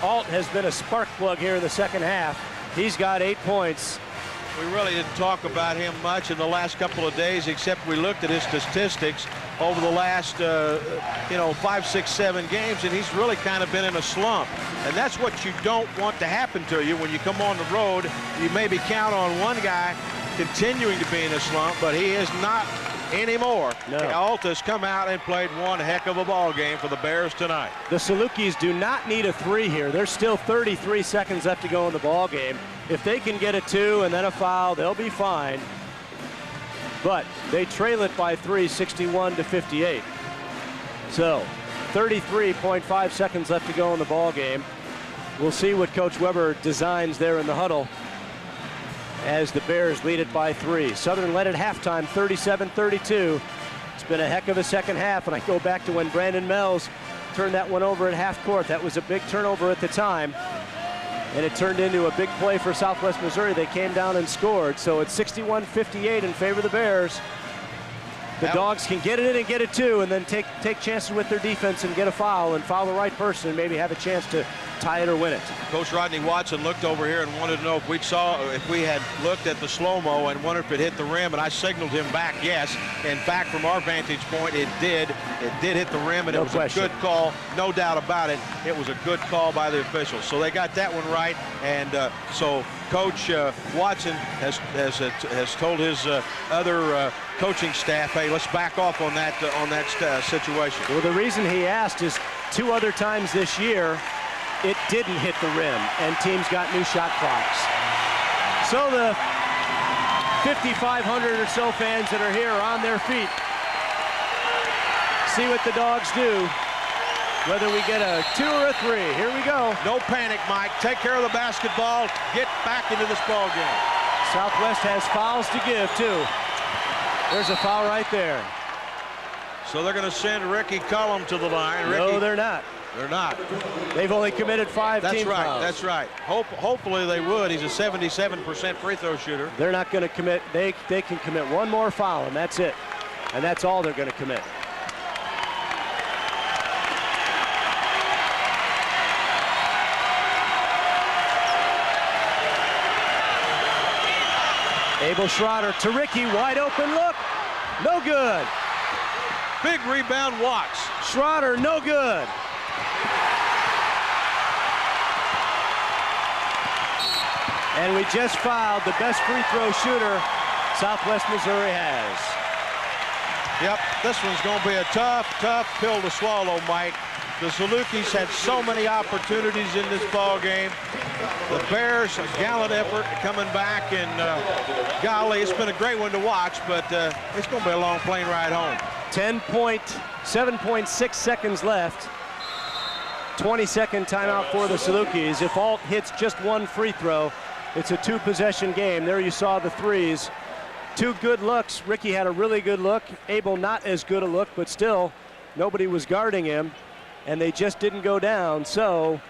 Alt has been a spark plug here in the second half. He's got 8 points. We really didn't talk about him much in the last couple of days, except we looked at his statistics over the last, 5, 6, 7 games, and he's really kind of been in a slump. And that's what you don't want to happen to you when you come on the road. You maybe count on one guy continuing to be in a slump, but he is not anymore. No. Alt has come out and played one heck of a ball game for the Bears tonight. The Salukis do not need a 3 here. There's still 33 seconds left to go in the ball game. If they can get a 2 and then a foul, they'll be fine. But they trail it by 3, 61-58. So 33.5 seconds left to go in the ball game. We'll see what Coach Weber designs there in the huddle as the Bears lead it by 3. Southern led at halftime 37-32. It's been a heck of a second half, and I go back to when Brandon Mells turned that one over at half court. That was a big turnover at the time. and it turned into a big play for Southwest Missouri. They came down and scored. So it's 61-58 in favor of the Bears. The Dawgs can get it in and get it too, and then take chances with their defense and get a foul and foul the right person and maybe have a chance to tie it or win it. Coach Rodney Watson looked over here and wanted to know if we had looked at the slow-mo and wondered if it hit the rim, and I signaled him back, yes. In fact, from our vantage point, it did. It did hit the rim, and it was a good call, no doubt about it. It was a good call by the officials. So they got that one right, and so Coach Watson has told his other coaching staff, hey, let's back off on that situation. Well, the reason he asked is 2 other times this year it didn't hit the rim, and teams got new shot clocks. So the 5,500 or so fans that are here are on their feet. See what the Dawgs do, whether we get a 2 or a 3. Here we go. No panic, Mike. Take care of the basketball. Get back into this ball game. Southwest has fouls to give, too. There's a foul right there. So they're going to send Ricky Collum to the line. No, they're not. They're not. They've only committed 5 team fouls. That's right. Hopefully they would. He's a 77% free throw shooter. They're not going to commit. They can commit 1 more foul, and that's it. And that's all they're going to commit. Abel Shrader to Ricky, wide open look, no good. Big rebound, Watts. Shrader, no good. And we just fouled the best free throw shooter Southwest Missouri has. Yep, this one's going to be a tough pill to swallow, Mike. The Salukis had so many opportunities in this ball game. The Bears, a gallant effort coming back, and golly, it's been a great one to watch, but it's going to be a long plane ride home. 7.6 seconds left. 20-second timeout for the Salukis. If Alt hits just 1 free throw, it's a 2-possession game. There you saw the 3s. 2 good looks. Ricky had a really good look. Abel not as good a look, but still nobody was guarding him, and they just didn't go down. So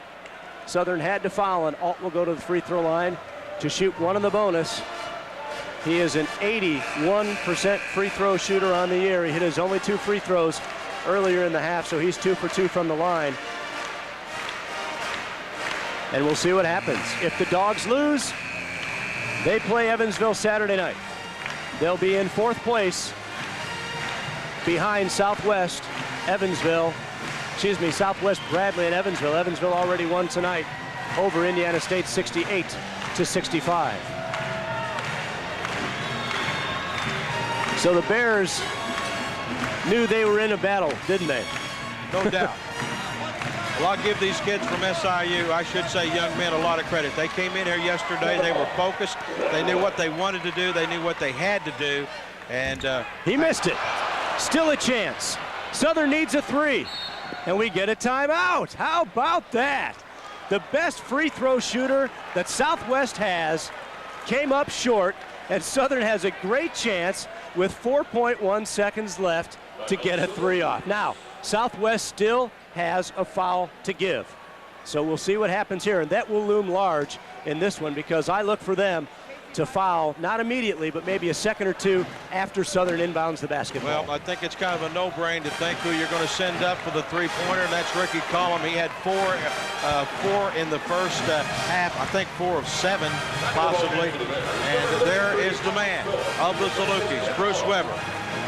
Southern had to foul, and Alt will go to the free throw line to shoot 1 in the bonus. He is an 81% free throw shooter on the year. He hit his only 2 free throws earlier in the half, so he's 2 for 2 from the line. And we'll see what happens. If the Dawgs lose, they play Evansville Saturday night. They'll be in 4th place behind Southwest Bradley and Evansville. Evansville already won tonight over Indiana State 68-65. So the Bears knew they were in a battle, didn't they? No doubt. Well, I'll give these kids from SIU, I should say young men, a lot of credit. They came in here yesterday. They were focused. They knew what they wanted to do. They knew what they had to do. And he missed it. Still a chance. Southern needs a 3. And we get a timeout. How about that? The best free throw shooter that Southwest has came up short, and Southern has a great chance with 4.1 seconds left to get a 3 off. Now, Southwest still has a foul to give. So we'll see what happens here, and that will loom large in this one because I look for them to foul, not immediately, but maybe a second or 2 after Southern inbounds the basketball. Well, I think it's kind of a no-brainer to think who you're going to send up for the 3-pointer, and that's Ricky Collum. He had 4 in the first half, I think 4 of 7, possibly. And there is the man of the Salukis, Bruce Weber.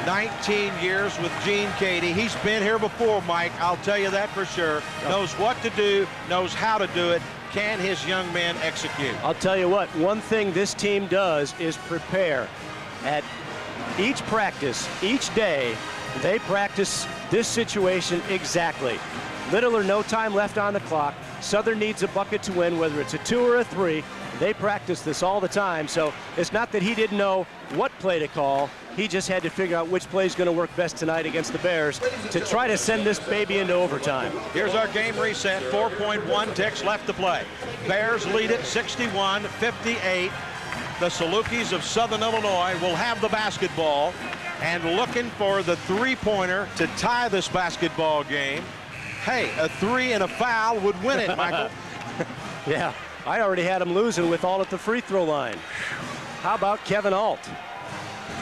19 years with Gene Cady. He's been here before, Mike. I'll tell you that for sure. Knows what to do, knows how to do it. Can his young men execute? I'll tell you what, one thing this team does is prepare. At each practice, each day, they practice this situation exactly. Little or no time left on the clock. Southern needs a bucket to win, whether it's a 2 or a 3. They practice this all the time, so it's not that he didn't know what play to call. He just had to figure out which play is going to work best tonight against the Bears to try to send this baby into overtime. Here's our game reset. 4.1 ticks left to play. Bears lead it 61-58. The Salukis of Southern Illinois will have the basketball and looking for the 3-pointer to tie this basketball game. Hey, a 3 and a foul would win it, Michael. Yeah, I already had him losing with Alt at the free throw line. How about Kevin Alt?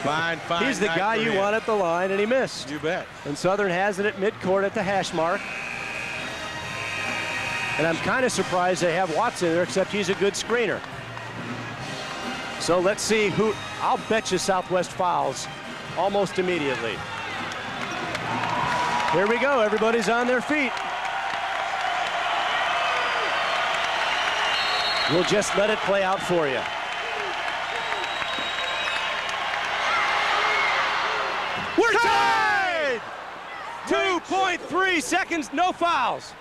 Fine. He's the guy you want at the line, and he missed. You bet. And Southern has it at midcourt at the hash mark. And I'm kind of surprised they have Watson there, except he's a good screener. So let's see who. I'll bet you Southwest fouls almost immediately. Here we go. Everybody's on their feet. We'll just let it play out for you. We're tied! 2.3 seconds, no fouls.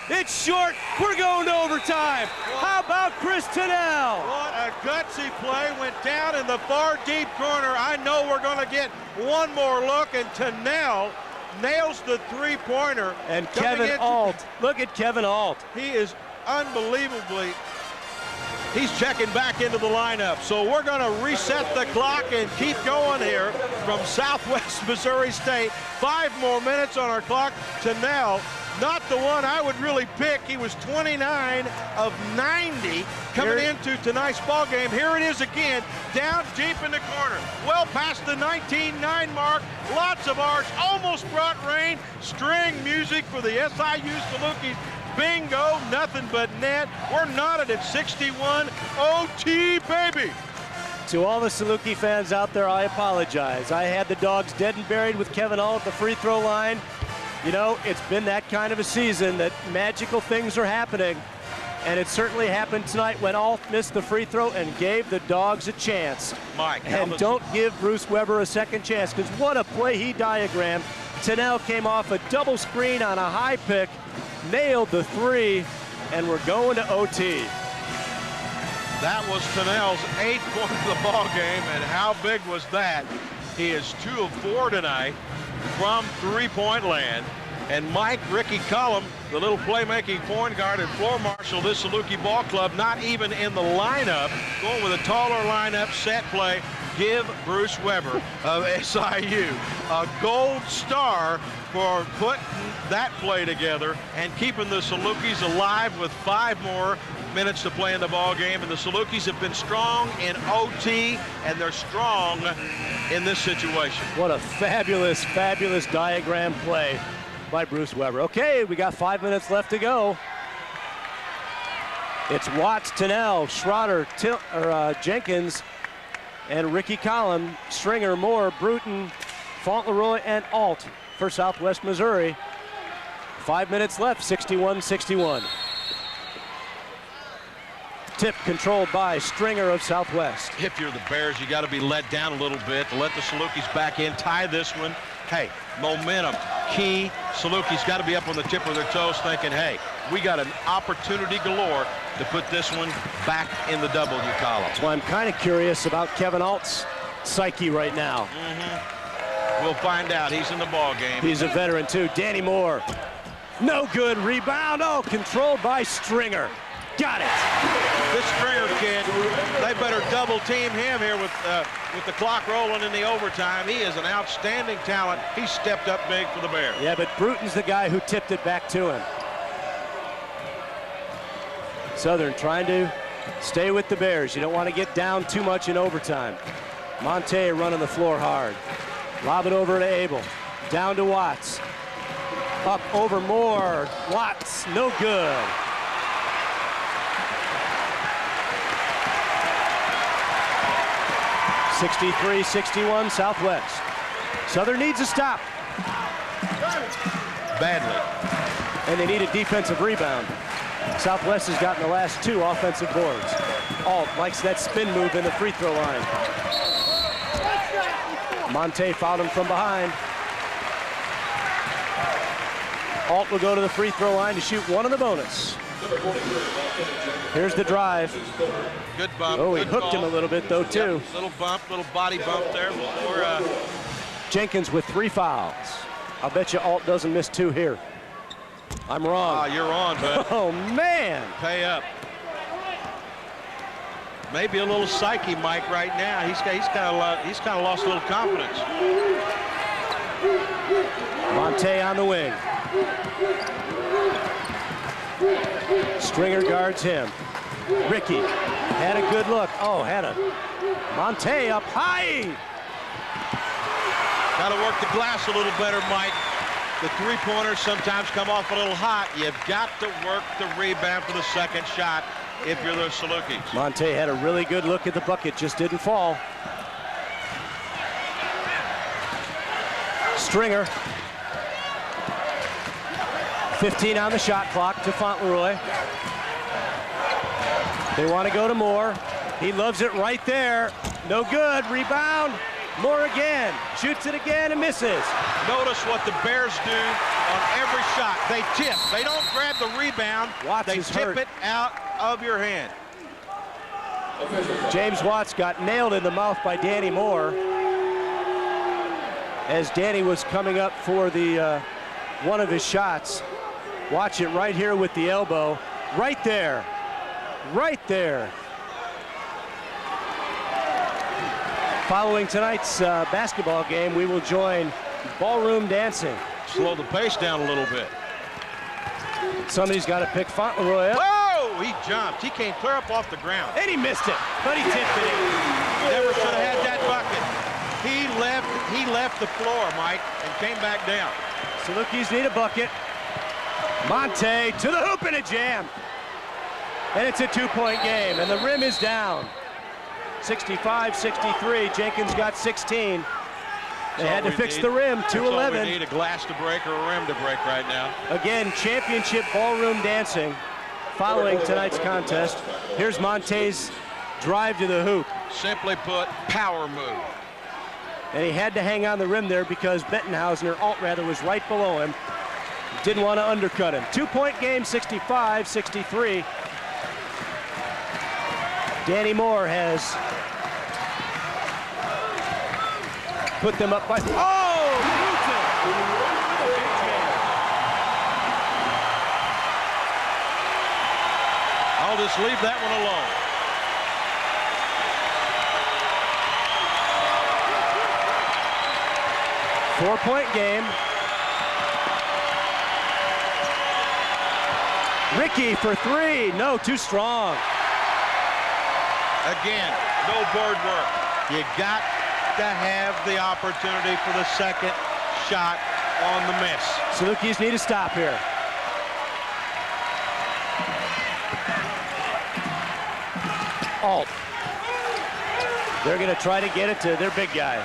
It's short. We're going to overtime. How about Chris Thunnel? What a gutsy play. Went down in the far deep corner. I know we're going to get one more look, and Thunnel nails the three-pointer. And Kevin Alt. Look at Kevin Alt. He is unbelievably. He's checking back into the lineup. So we're going to reset the clock and keep going here from Southwest Missouri State. 5 more minutes on our clock. Thunnel, not the one I would really pick. He was 29 of 90 coming into tonight's ball game. Here it is again, down deep in the corner. Well past the 19-9 mark. Lots of arcs, almost brought rain. String music for the SIU Salukis. Bingo, nothing but net. We're knotted at 61. OT, baby. To all the Saluki fans out there, I apologize. I had the Dawgs dead and buried with Kevin Alt at the free throw line. You know, it's been that kind of a season that magical things are happening. And it certainly happened tonight when Alt missed the free throw and gave the Dawgs a chance. Mike, and don't give Bruce Weber a second chance, because what a play he diagrammed. Thunnel came off a double screen on a high pick, nailed the three, and we're going to OT. That was Thunnel's 8th point of the ball game, and how big was that? He is 2 of 4 tonight from three-point land. And Mike, Ricky Collum, the little playmaking point guard and floor marshal of this Saluki ball club, not even in the lineup, going with a taller lineup, set play. Give Bruce Weber of SIU a gold star for putting that play together and keeping the Salukis alive with 5 more minutes to play in the ball game. And the Salukis have been strong in OT, and they're strong in this situation. What a fabulous, fabulous diagram play by Bruce Weber. Okay, we got 5 minutes left to go. It's Watts, Thunnel, Shrader, Jenkins, and Ricky Collum, Stringer, Moore, Bruton, Fauntleroy, and Alt for Southwest Missouri. 5 minutes left, 61-61. Tip controlled by Stringer of Southwest. If you're the Bears, you got to be let down a little bit to let the Salukis back in, tie this one. Hey, momentum, key. Salukis got to be up on the tip of their toes thinking, hey, we got an opportunity galore to put this one back in the W column. That's why I'm kind of curious about Kevin Alt's psyche right now. We'll find out. He's in the ball game. He's a veteran too. Danny Moore. No good. Rebound. Oh, controlled by Stringer. Got it. This Stringer kid, they better double team him here with the clock rolling in the overtime. He is an outstanding talent. He stepped up big for the Bears. Yeah, but Bruton's the guy who tipped it back to him. Southern trying to stay with the Bears. You don't want to get down too much in overtime. Monte running the floor hard. Lob it over to Abel. Down to Watts. Up over Moore. Watts, no good. (63-61) Southwest. Southern needs a stop. Badly. And they need a defensive rebound. Southwest has gotten the last 2 offensive boards. Alt likes that spin move in the free throw line. Monte fouled him from behind. Alt will go to the free throw line to shoot 1 on the bonus. Here's the drive. Good bump. Oh, he hooked him a little bit though too. Yep, little bump, little body bump there before. Jenkins with 3 fouls. I'll bet you Alt doesn't miss 2 here. I'm wrong. You're on, bud. Oh man. Pay up. Maybe a little psyche, Mike, right now. He's kind of lost a little confidence. Monte on the wing. Stringer guards him. Ricky had a good look. Oh, had a Monte up high. Got to work the glass a little better, Mike. The three-pointers sometimes come off a little hot. You've got to work the rebound for the second shot if you're the Salukis. Monte had a really good look at the bucket, just didn't fall. Stringer. 15 on the shot clock to Fauntleroy. They want to go to Moore. He loves it right there. No good. Rebound. Moore again. Shoots it again and misses. Notice what the Bears do on every shot. They tip. They don't grab the rebound. Watts they is tip hurt. it out of your hand. James Watts got nailed in the mouth by Danny Moore as Danny was coming up for the one of his shots. Watch it right here with the elbow. Right there. Right there. Following tonight's basketball game, we will join ballroom dancing. Slow the pace down a little bit. Somebody's got to pick Fauntleroy up. Whoa! He jumped. He came clear up off the ground. And he missed it, but he tipped it in. Never should have had that bucket. He left the floor, Mike, and came back down. Salukis need a bucket. Monte to the hoop and a jam. And it's a two-point game, and the rim is down. 65-63. Jenkins got 16. They had to fix the rim. 2-11. We need a glass to break or a rim to break right now. Again, championship ballroom dancing following tonight's contest. Here's Monte's drive to the hoop. Simply put, power move. And he had to hang on the rim there because Alt was right below him. Didn't want to undercut him. Two-point game, 65-63. Danny Moore has put them up by, oh! I'll just leave that one alone. Four-point game. Ricky for three. No, too strong. Again, no board work. You got to have the opportunity for the second shot on the miss. Salukis need to stop here. Alt. They're going to try to get it to their big guy.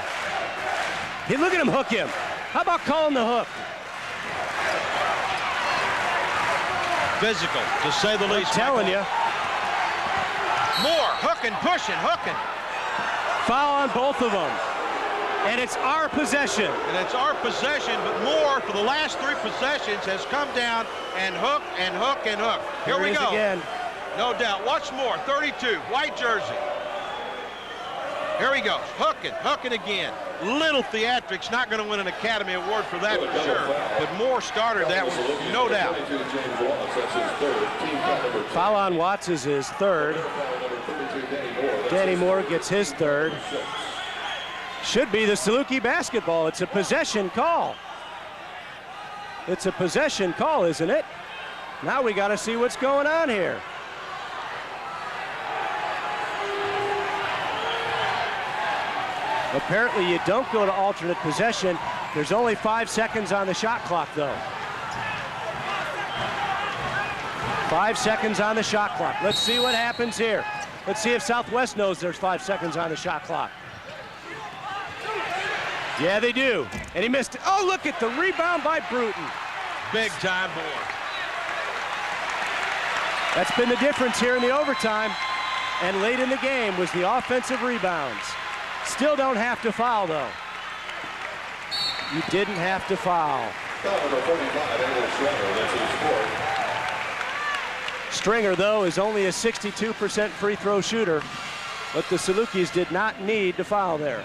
Hey, look at him hook him. How about calling the hook? Physical, to say the least. I'm telling you. Moore, hooking, pushing, hooking. Foul on both of them. And it's our possession. And it's our possession, but Moore, for the last three possessions, has come down and hook and hook and hook. Here we go. Again. No doubt. Watch Moore, 32, white jersey. Here he goes, hooking, hooking again. Little theatrics, not going to win an Academy Award for that for sure. But Moore started that one, no doubt. Foul on Watts is his third. Danny Moore gets his third. Should be the Saluki basketball. It's a possession call. It's a possession call, isn't it? Now we got to see what's going on here. Apparently you don't go to alternate possession. There's only 5 seconds on the shot clock though. 5 seconds on the shot clock. Let's see what happens here. Let's see if Southwest knows there's 5 seconds on the shot clock. Yeah, they do. And he missed it. Oh, look at the rebound by Bruton. Big time board. That's been the difference here in the overtime. And late in the game was the offensive rebounds. Still don't have to foul, though. You didn't have to foul. Stringer, though, is only a 62% free throw shooter, but the Salukis did not need to foul there.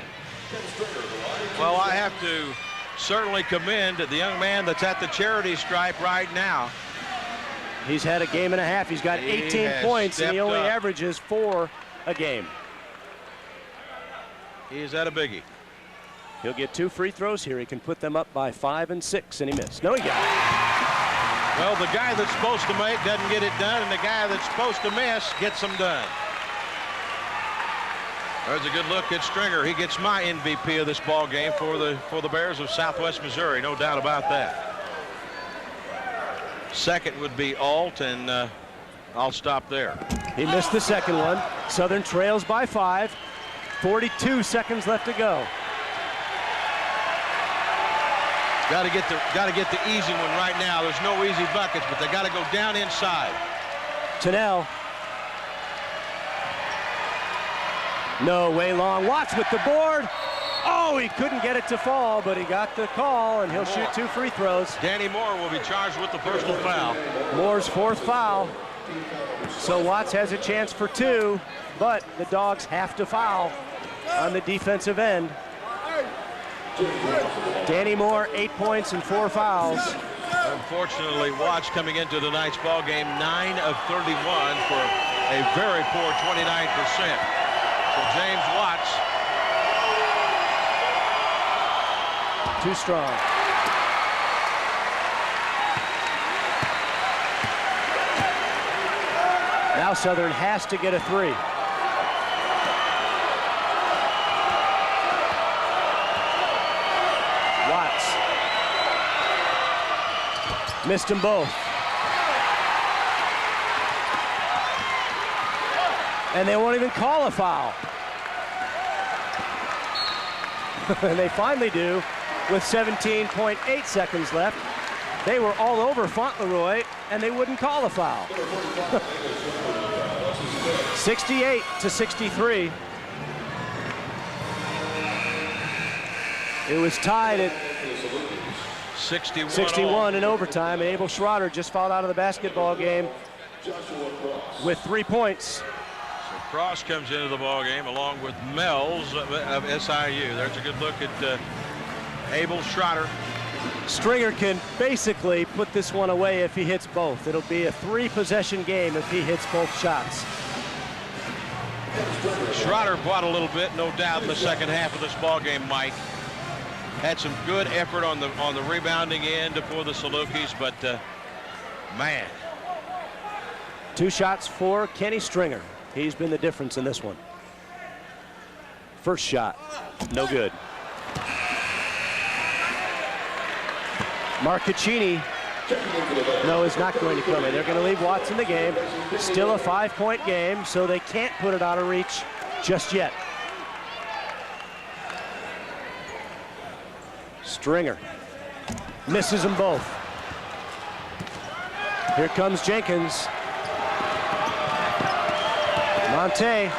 Well, I have to certainly commend the young man that's at the charity stripe right now. He's had a game and a half. He's got 18 points, and he only averages 4 a game. He's at a biggie. He'll get 2 free throws here. He can put them up by 5 and 6, and he missed. No, he got it. Well, the guy that's supposed to make doesn't get it done, and the guy that's supposed to miss gets them done. There's a good look at Stringer. He gets my MVP of this ball game for the Bears of Southwest Missouri, no doubt about that. Second would be Alt, and I'll stop there. He missed the second one. Southern trails by 5. 42 seconds left to go. Got to get the easy one right now. There's no easy buckets, but they got to go down inside. Thunnel. No, way long. Watts with the board. Oh, he couldn't get it to fall, but he got the call, and he'll shoot 2 free throws. Danny Moore will be charged with the personal foul. Moore's 4th foul. So Watts has a chance for 2, but the Dogs have to foul on the defensive end. Danny Moore, 8 points and 4 fouls. Unfortunately, Watts coming into tonight's ball game 9 of 31 for a very poor 29%. So James Watts, too strong. Now Southern has to get a 3. Watts. Missed them both. And they won't even call a foul. And they finally do with 17.8 seconds left. They were all over Fauntleroy, and they wouldn't call a foul. 68-63. It was tied at 61 in overtime, and Abel Shrader just fouled out of the basketball game with 3 points. So Cross comes into the ball game along with Mells of SIU. There's a good look at Abel Shrader. Stringer can basically put this one away if he hits both. It'll be a 3-possession game if he hits both shots. Shrader bought a little bit, no doubt, in the second half of this ball game, Mike. Had some good effort on the rebounding end for the Salukis, but man. 2 shots for Kenny Stringer. He's been the difference in this one. First shot, no good. Marcaccini, no, is not going to come in. They're going to leave Watts in the game. Still a 5-point game, so they can't put it out of reach just yet. Stringer misses them both. Here comes Jenkins. Monte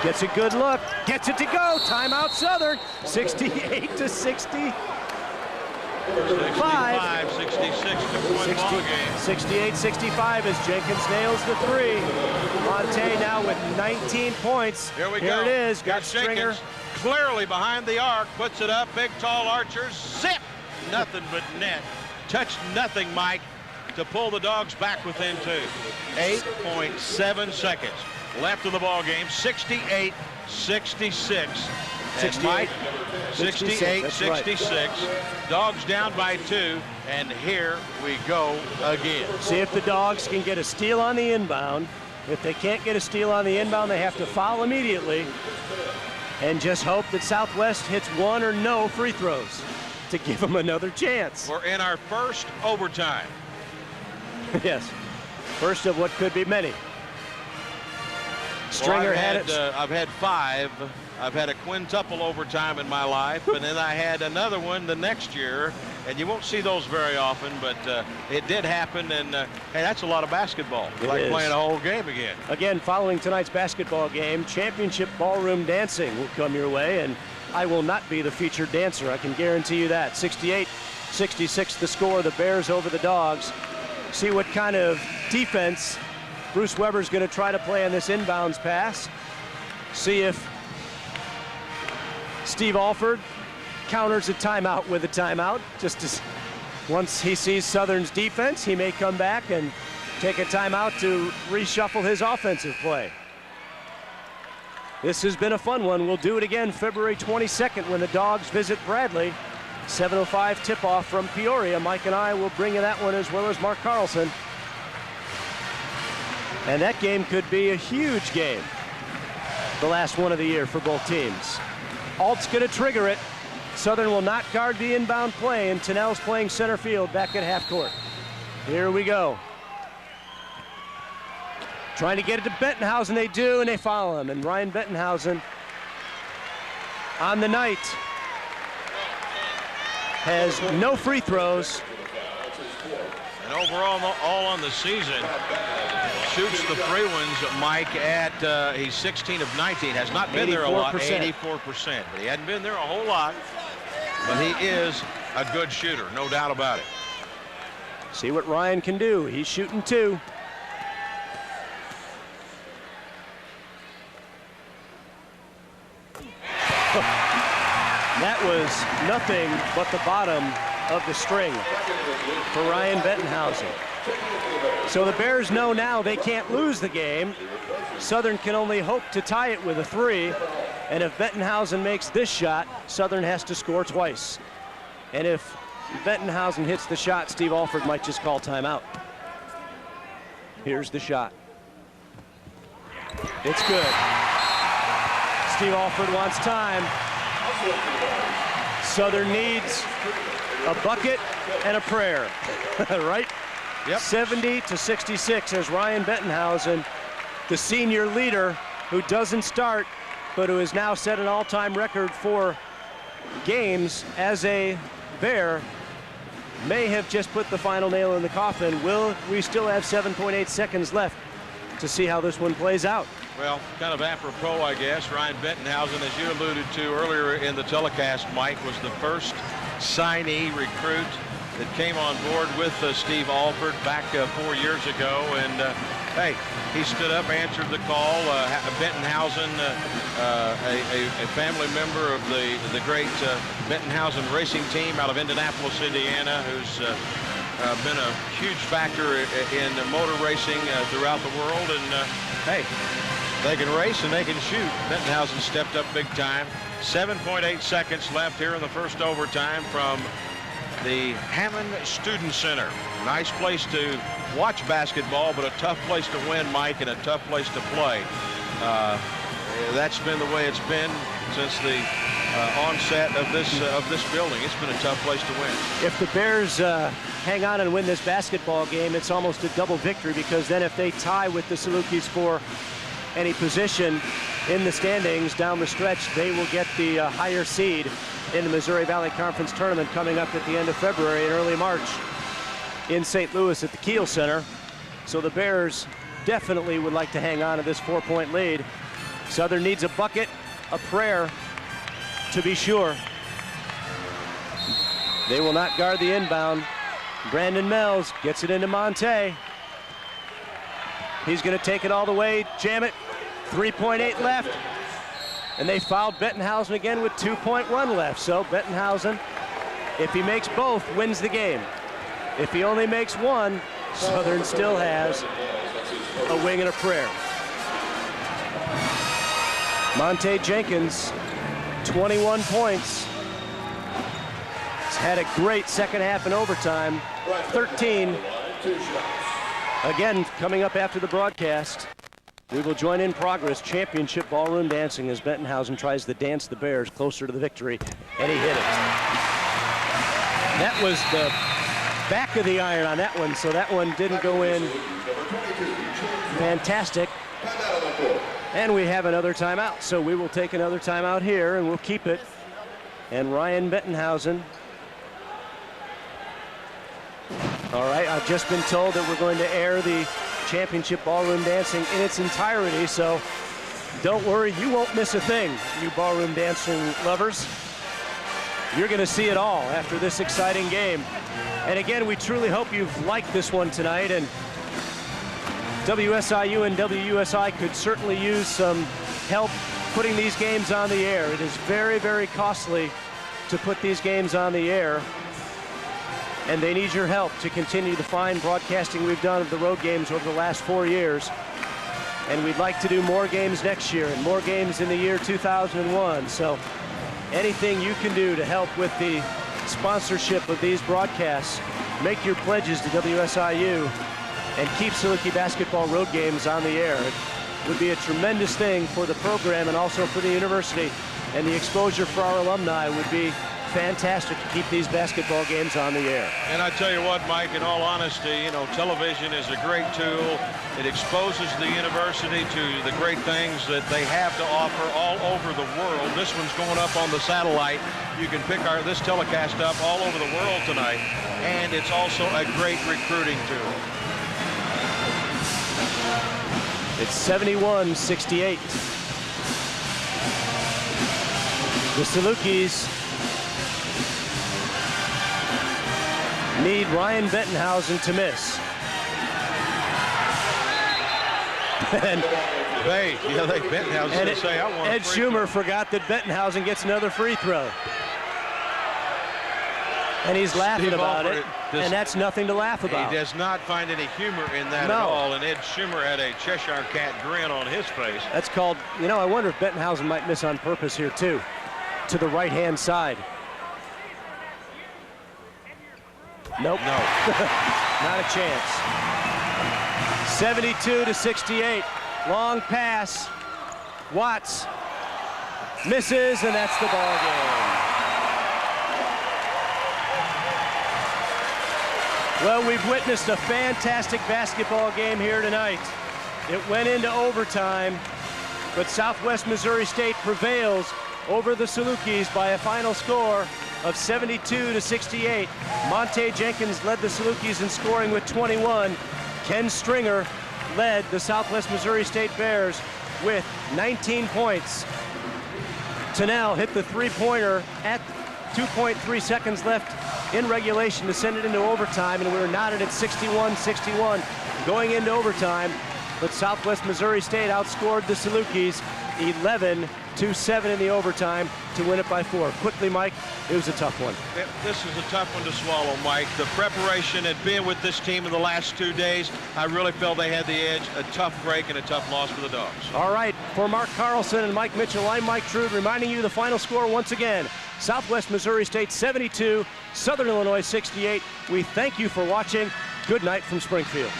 gets a good look, gets it to go. Timeout Southern, 68-60. 65, 66 to point ball game. 68-65 as Jenkins nails the 3. Monte now with 19 points. Here we go. Here it is. Got Here's Stringer. Jenkins, clearly behind the arc, puts it up. Big, tall archers. Zip! Nothing but net. Touched nothing, Mike, to pull the Dogs back within 2. 8.7 seconds left of the ball game. 68-66. 68, 66. Right. Dogs down by 2, and here we go again. See if the Dogs can get a steal on the inbound. If they can't get a steal on the inbound, they have to foul immediately and just hope that Southwest hits 1 or no free throws to give them another chance. We're in our first overtime. Yes, first of what could be many. Stringer had it. I've had 5. I've had a quintuple overtime in my life, and then I had another one the next year, and you won't see those very often, but it did happen, and hey, that's a lot of basketball. It's like playing a whole game again. Again, following tonight's basketball game, championship ballroom dancing will come your way, and I will not be the featured dancer. I can guarantee you that. 68-66 the score, the Bears over the Dogs. See what kind of defense Bruce Weber's going to try to play on this inbounds pass. See if Steve Alford counters a timeout with a timeout. Just as once he sees Southern's defense, he may come back and take a timeout to reshuffle his offensive play. This has been a fun one. We'll do it again February 22nd when the Dogs visit Bradley 7:05 tip-off from Peoria. Mike and I will bring you that one, as well as Mark Carlson. And that game could be a huge game. The last one of the year for both teams. Alt's going to trigger it. Southern will not guard the inbound play, and Thunnel's playing center field back at half court. Here we go. Trying to get it to Bettenhausen. They do, and they foul him. And Ryan Bettenhausen on the night has no free throws. And overall, all on the season, shoots the free ones, Mike, at he's 16 of 19. Has not been there a lot, 84%. But he hadn't been there a whole lot. But he is a good shooter, no doubt about it. See what Ryan can do. He's shooting 2. That was nothing but the bottom of the string for Ryan Bettenhausen. So the Bears know now they can't lose the game. Southern can only hope to tie it with a 3. And if Bettenhausen makes this shot, Southern has to score twice. And if Bettenhausen hits the shot, Steve Alford might just call timeout. Here's the shot. It's good. Steve Alford wants time. Southern needs a bucket and a prayer, right? Yep. 70-66 as Ryan Bettenhausen, the senior leader who doesn't start, but who has now set an all-time record for games as a Bear, may have just put the final nail in the coffin. Will we still have 7.8 seconds left to see how this one plays out? Well, kind of apropos, I guess. Ryan Bettenhausen, as you alluded to earlier in the telecast, Mike, was the first signee recruit that came on board with Steve Alford back 4 years ago. And hey, he stood up, answered the call. Bettenhausen, a family member of the great Bettenhausen racing team out of Indianapolis, Indiana, who's been a huge factor in motor racing throughout the world. And hey, they can race and they can shoot. Bettenhausen stepped up big time. 7.8 seconds left here in the first overtime from the Hammond Student Center. Nice place to watch basketball, but a tough place to win, Mike, and a tough place to play. That's been the way it's been since the onset of this building. It's been a tough place to win. If the Bears hang on and win this basketball game, it's almost a double victory, because then if they tie with the Salukis for any position in the standings down the stretch, they will get the higher seed in the Missouri Valley Conference tournament coming up at the end of February and early March in St. Louis at the Kiel Center. So the Bears definitely would like to hang on to this 4-point lead. Southern needs a bucket, a prayer, to be sure. They will not guard the inbound. Brandon Mells gets it into Monte. He's going to take it all the way, jam it. 3.8 left. And they fouled Bettenhausen again with 2.1 left. So Bettenhausen, if he makes both, wins the game. If he only makes one, Southern still has a wing and a prayer. Monte Jenkins, 21 points. He's had a great second half in overtime. 13. Again, coming up after the broadcast, we will join in progress championship ballroom dancing as Bettenhausen tries to dance the Bears closer to the victory, and he hit it. That was the back of the iron on that one, so that one didn't go in. Fantastic. And we have another timeout, so we will take another timeout here, and we'll keep it. And Ryan Bettenhausen. All right, I've just been told that we're going to air the championship ballroom dancing in its entirety, so don't worry, you won't miss a thing, you ballroom dancing lovers. You're going to see it all after this exciting game. And again, we truly hope you've liked this one tonight, and WSIU and WUSI could certainly use some help putting these games on the air. It is very, very costly to put these games on the air, and they need your help to continue the fine broadcasting we've done of the road games over the last 4 years. And we'd like to do more games next year and more games in the year 2001. So anything you can do to help with the sponsorship of these broadcasts. Make your pledges to WSIU and keep Saluki basketball road games on the air. It would be a tremendous thing for the program and also for the university, and the exposure for our alumni would be fantastic to keep these basketball games on the air. And I tell you what, Mike, in all honesty, you know, television is a great tool. It exposes the university to the great things that they have to offer all over the world. This one's going up on the satellite. You can pick this telecast up all over the world tonight, and it's also a great recruiting tool. It's 71-68. The Salukis need Ryan Bettenhausen to miss. And Bettenhausen and to say, I want Ed Schumer forgot that Bettenhausen gets another free throw. And he's laughing about it, and that's nothing to laugh about. He does not find any humor in that at all, and Ed Schumer had a Cheshire Cat grin on his face. That's called, you know, I wonder if Bettenhausen might miss on purpose here too, to the right-hand side. Nope. No. Not a chance. 72-68. Long pass. Watts misses, and that's the ball game. Well, we've witnessed a fantastic basketball game here tonight. It went into overtime, but Southwest Missouri State prevails over the Salukis by a final score of 72-68. Monte Jenkins led the Salukis in scoring with 21. Ken Stringer led the Southwest Missouri State Bears with 19 points. Thunnel hit the three-pointer at 2.3 seconds left in regulation to send it into overtime, and we were knotted at 61-61 going into overtime. But Southwest Missouri State outscored the Salukis 11-7 in the overtime to win it by 4. Quickly, Mike, it was a tough one. This is a tough one to swallow, Mike. The preparation and being with this team in the last 2 days, I really felt they had the edge. A tough break and a tough loss for the Dogs. All right, for Mark Carlson and Mike Mitchell, I'm Mike Trude, reminding you the final score once again. Southwest Missouri State 72, Southern Illinois 68. We thank you for watching. Good night from Springfield.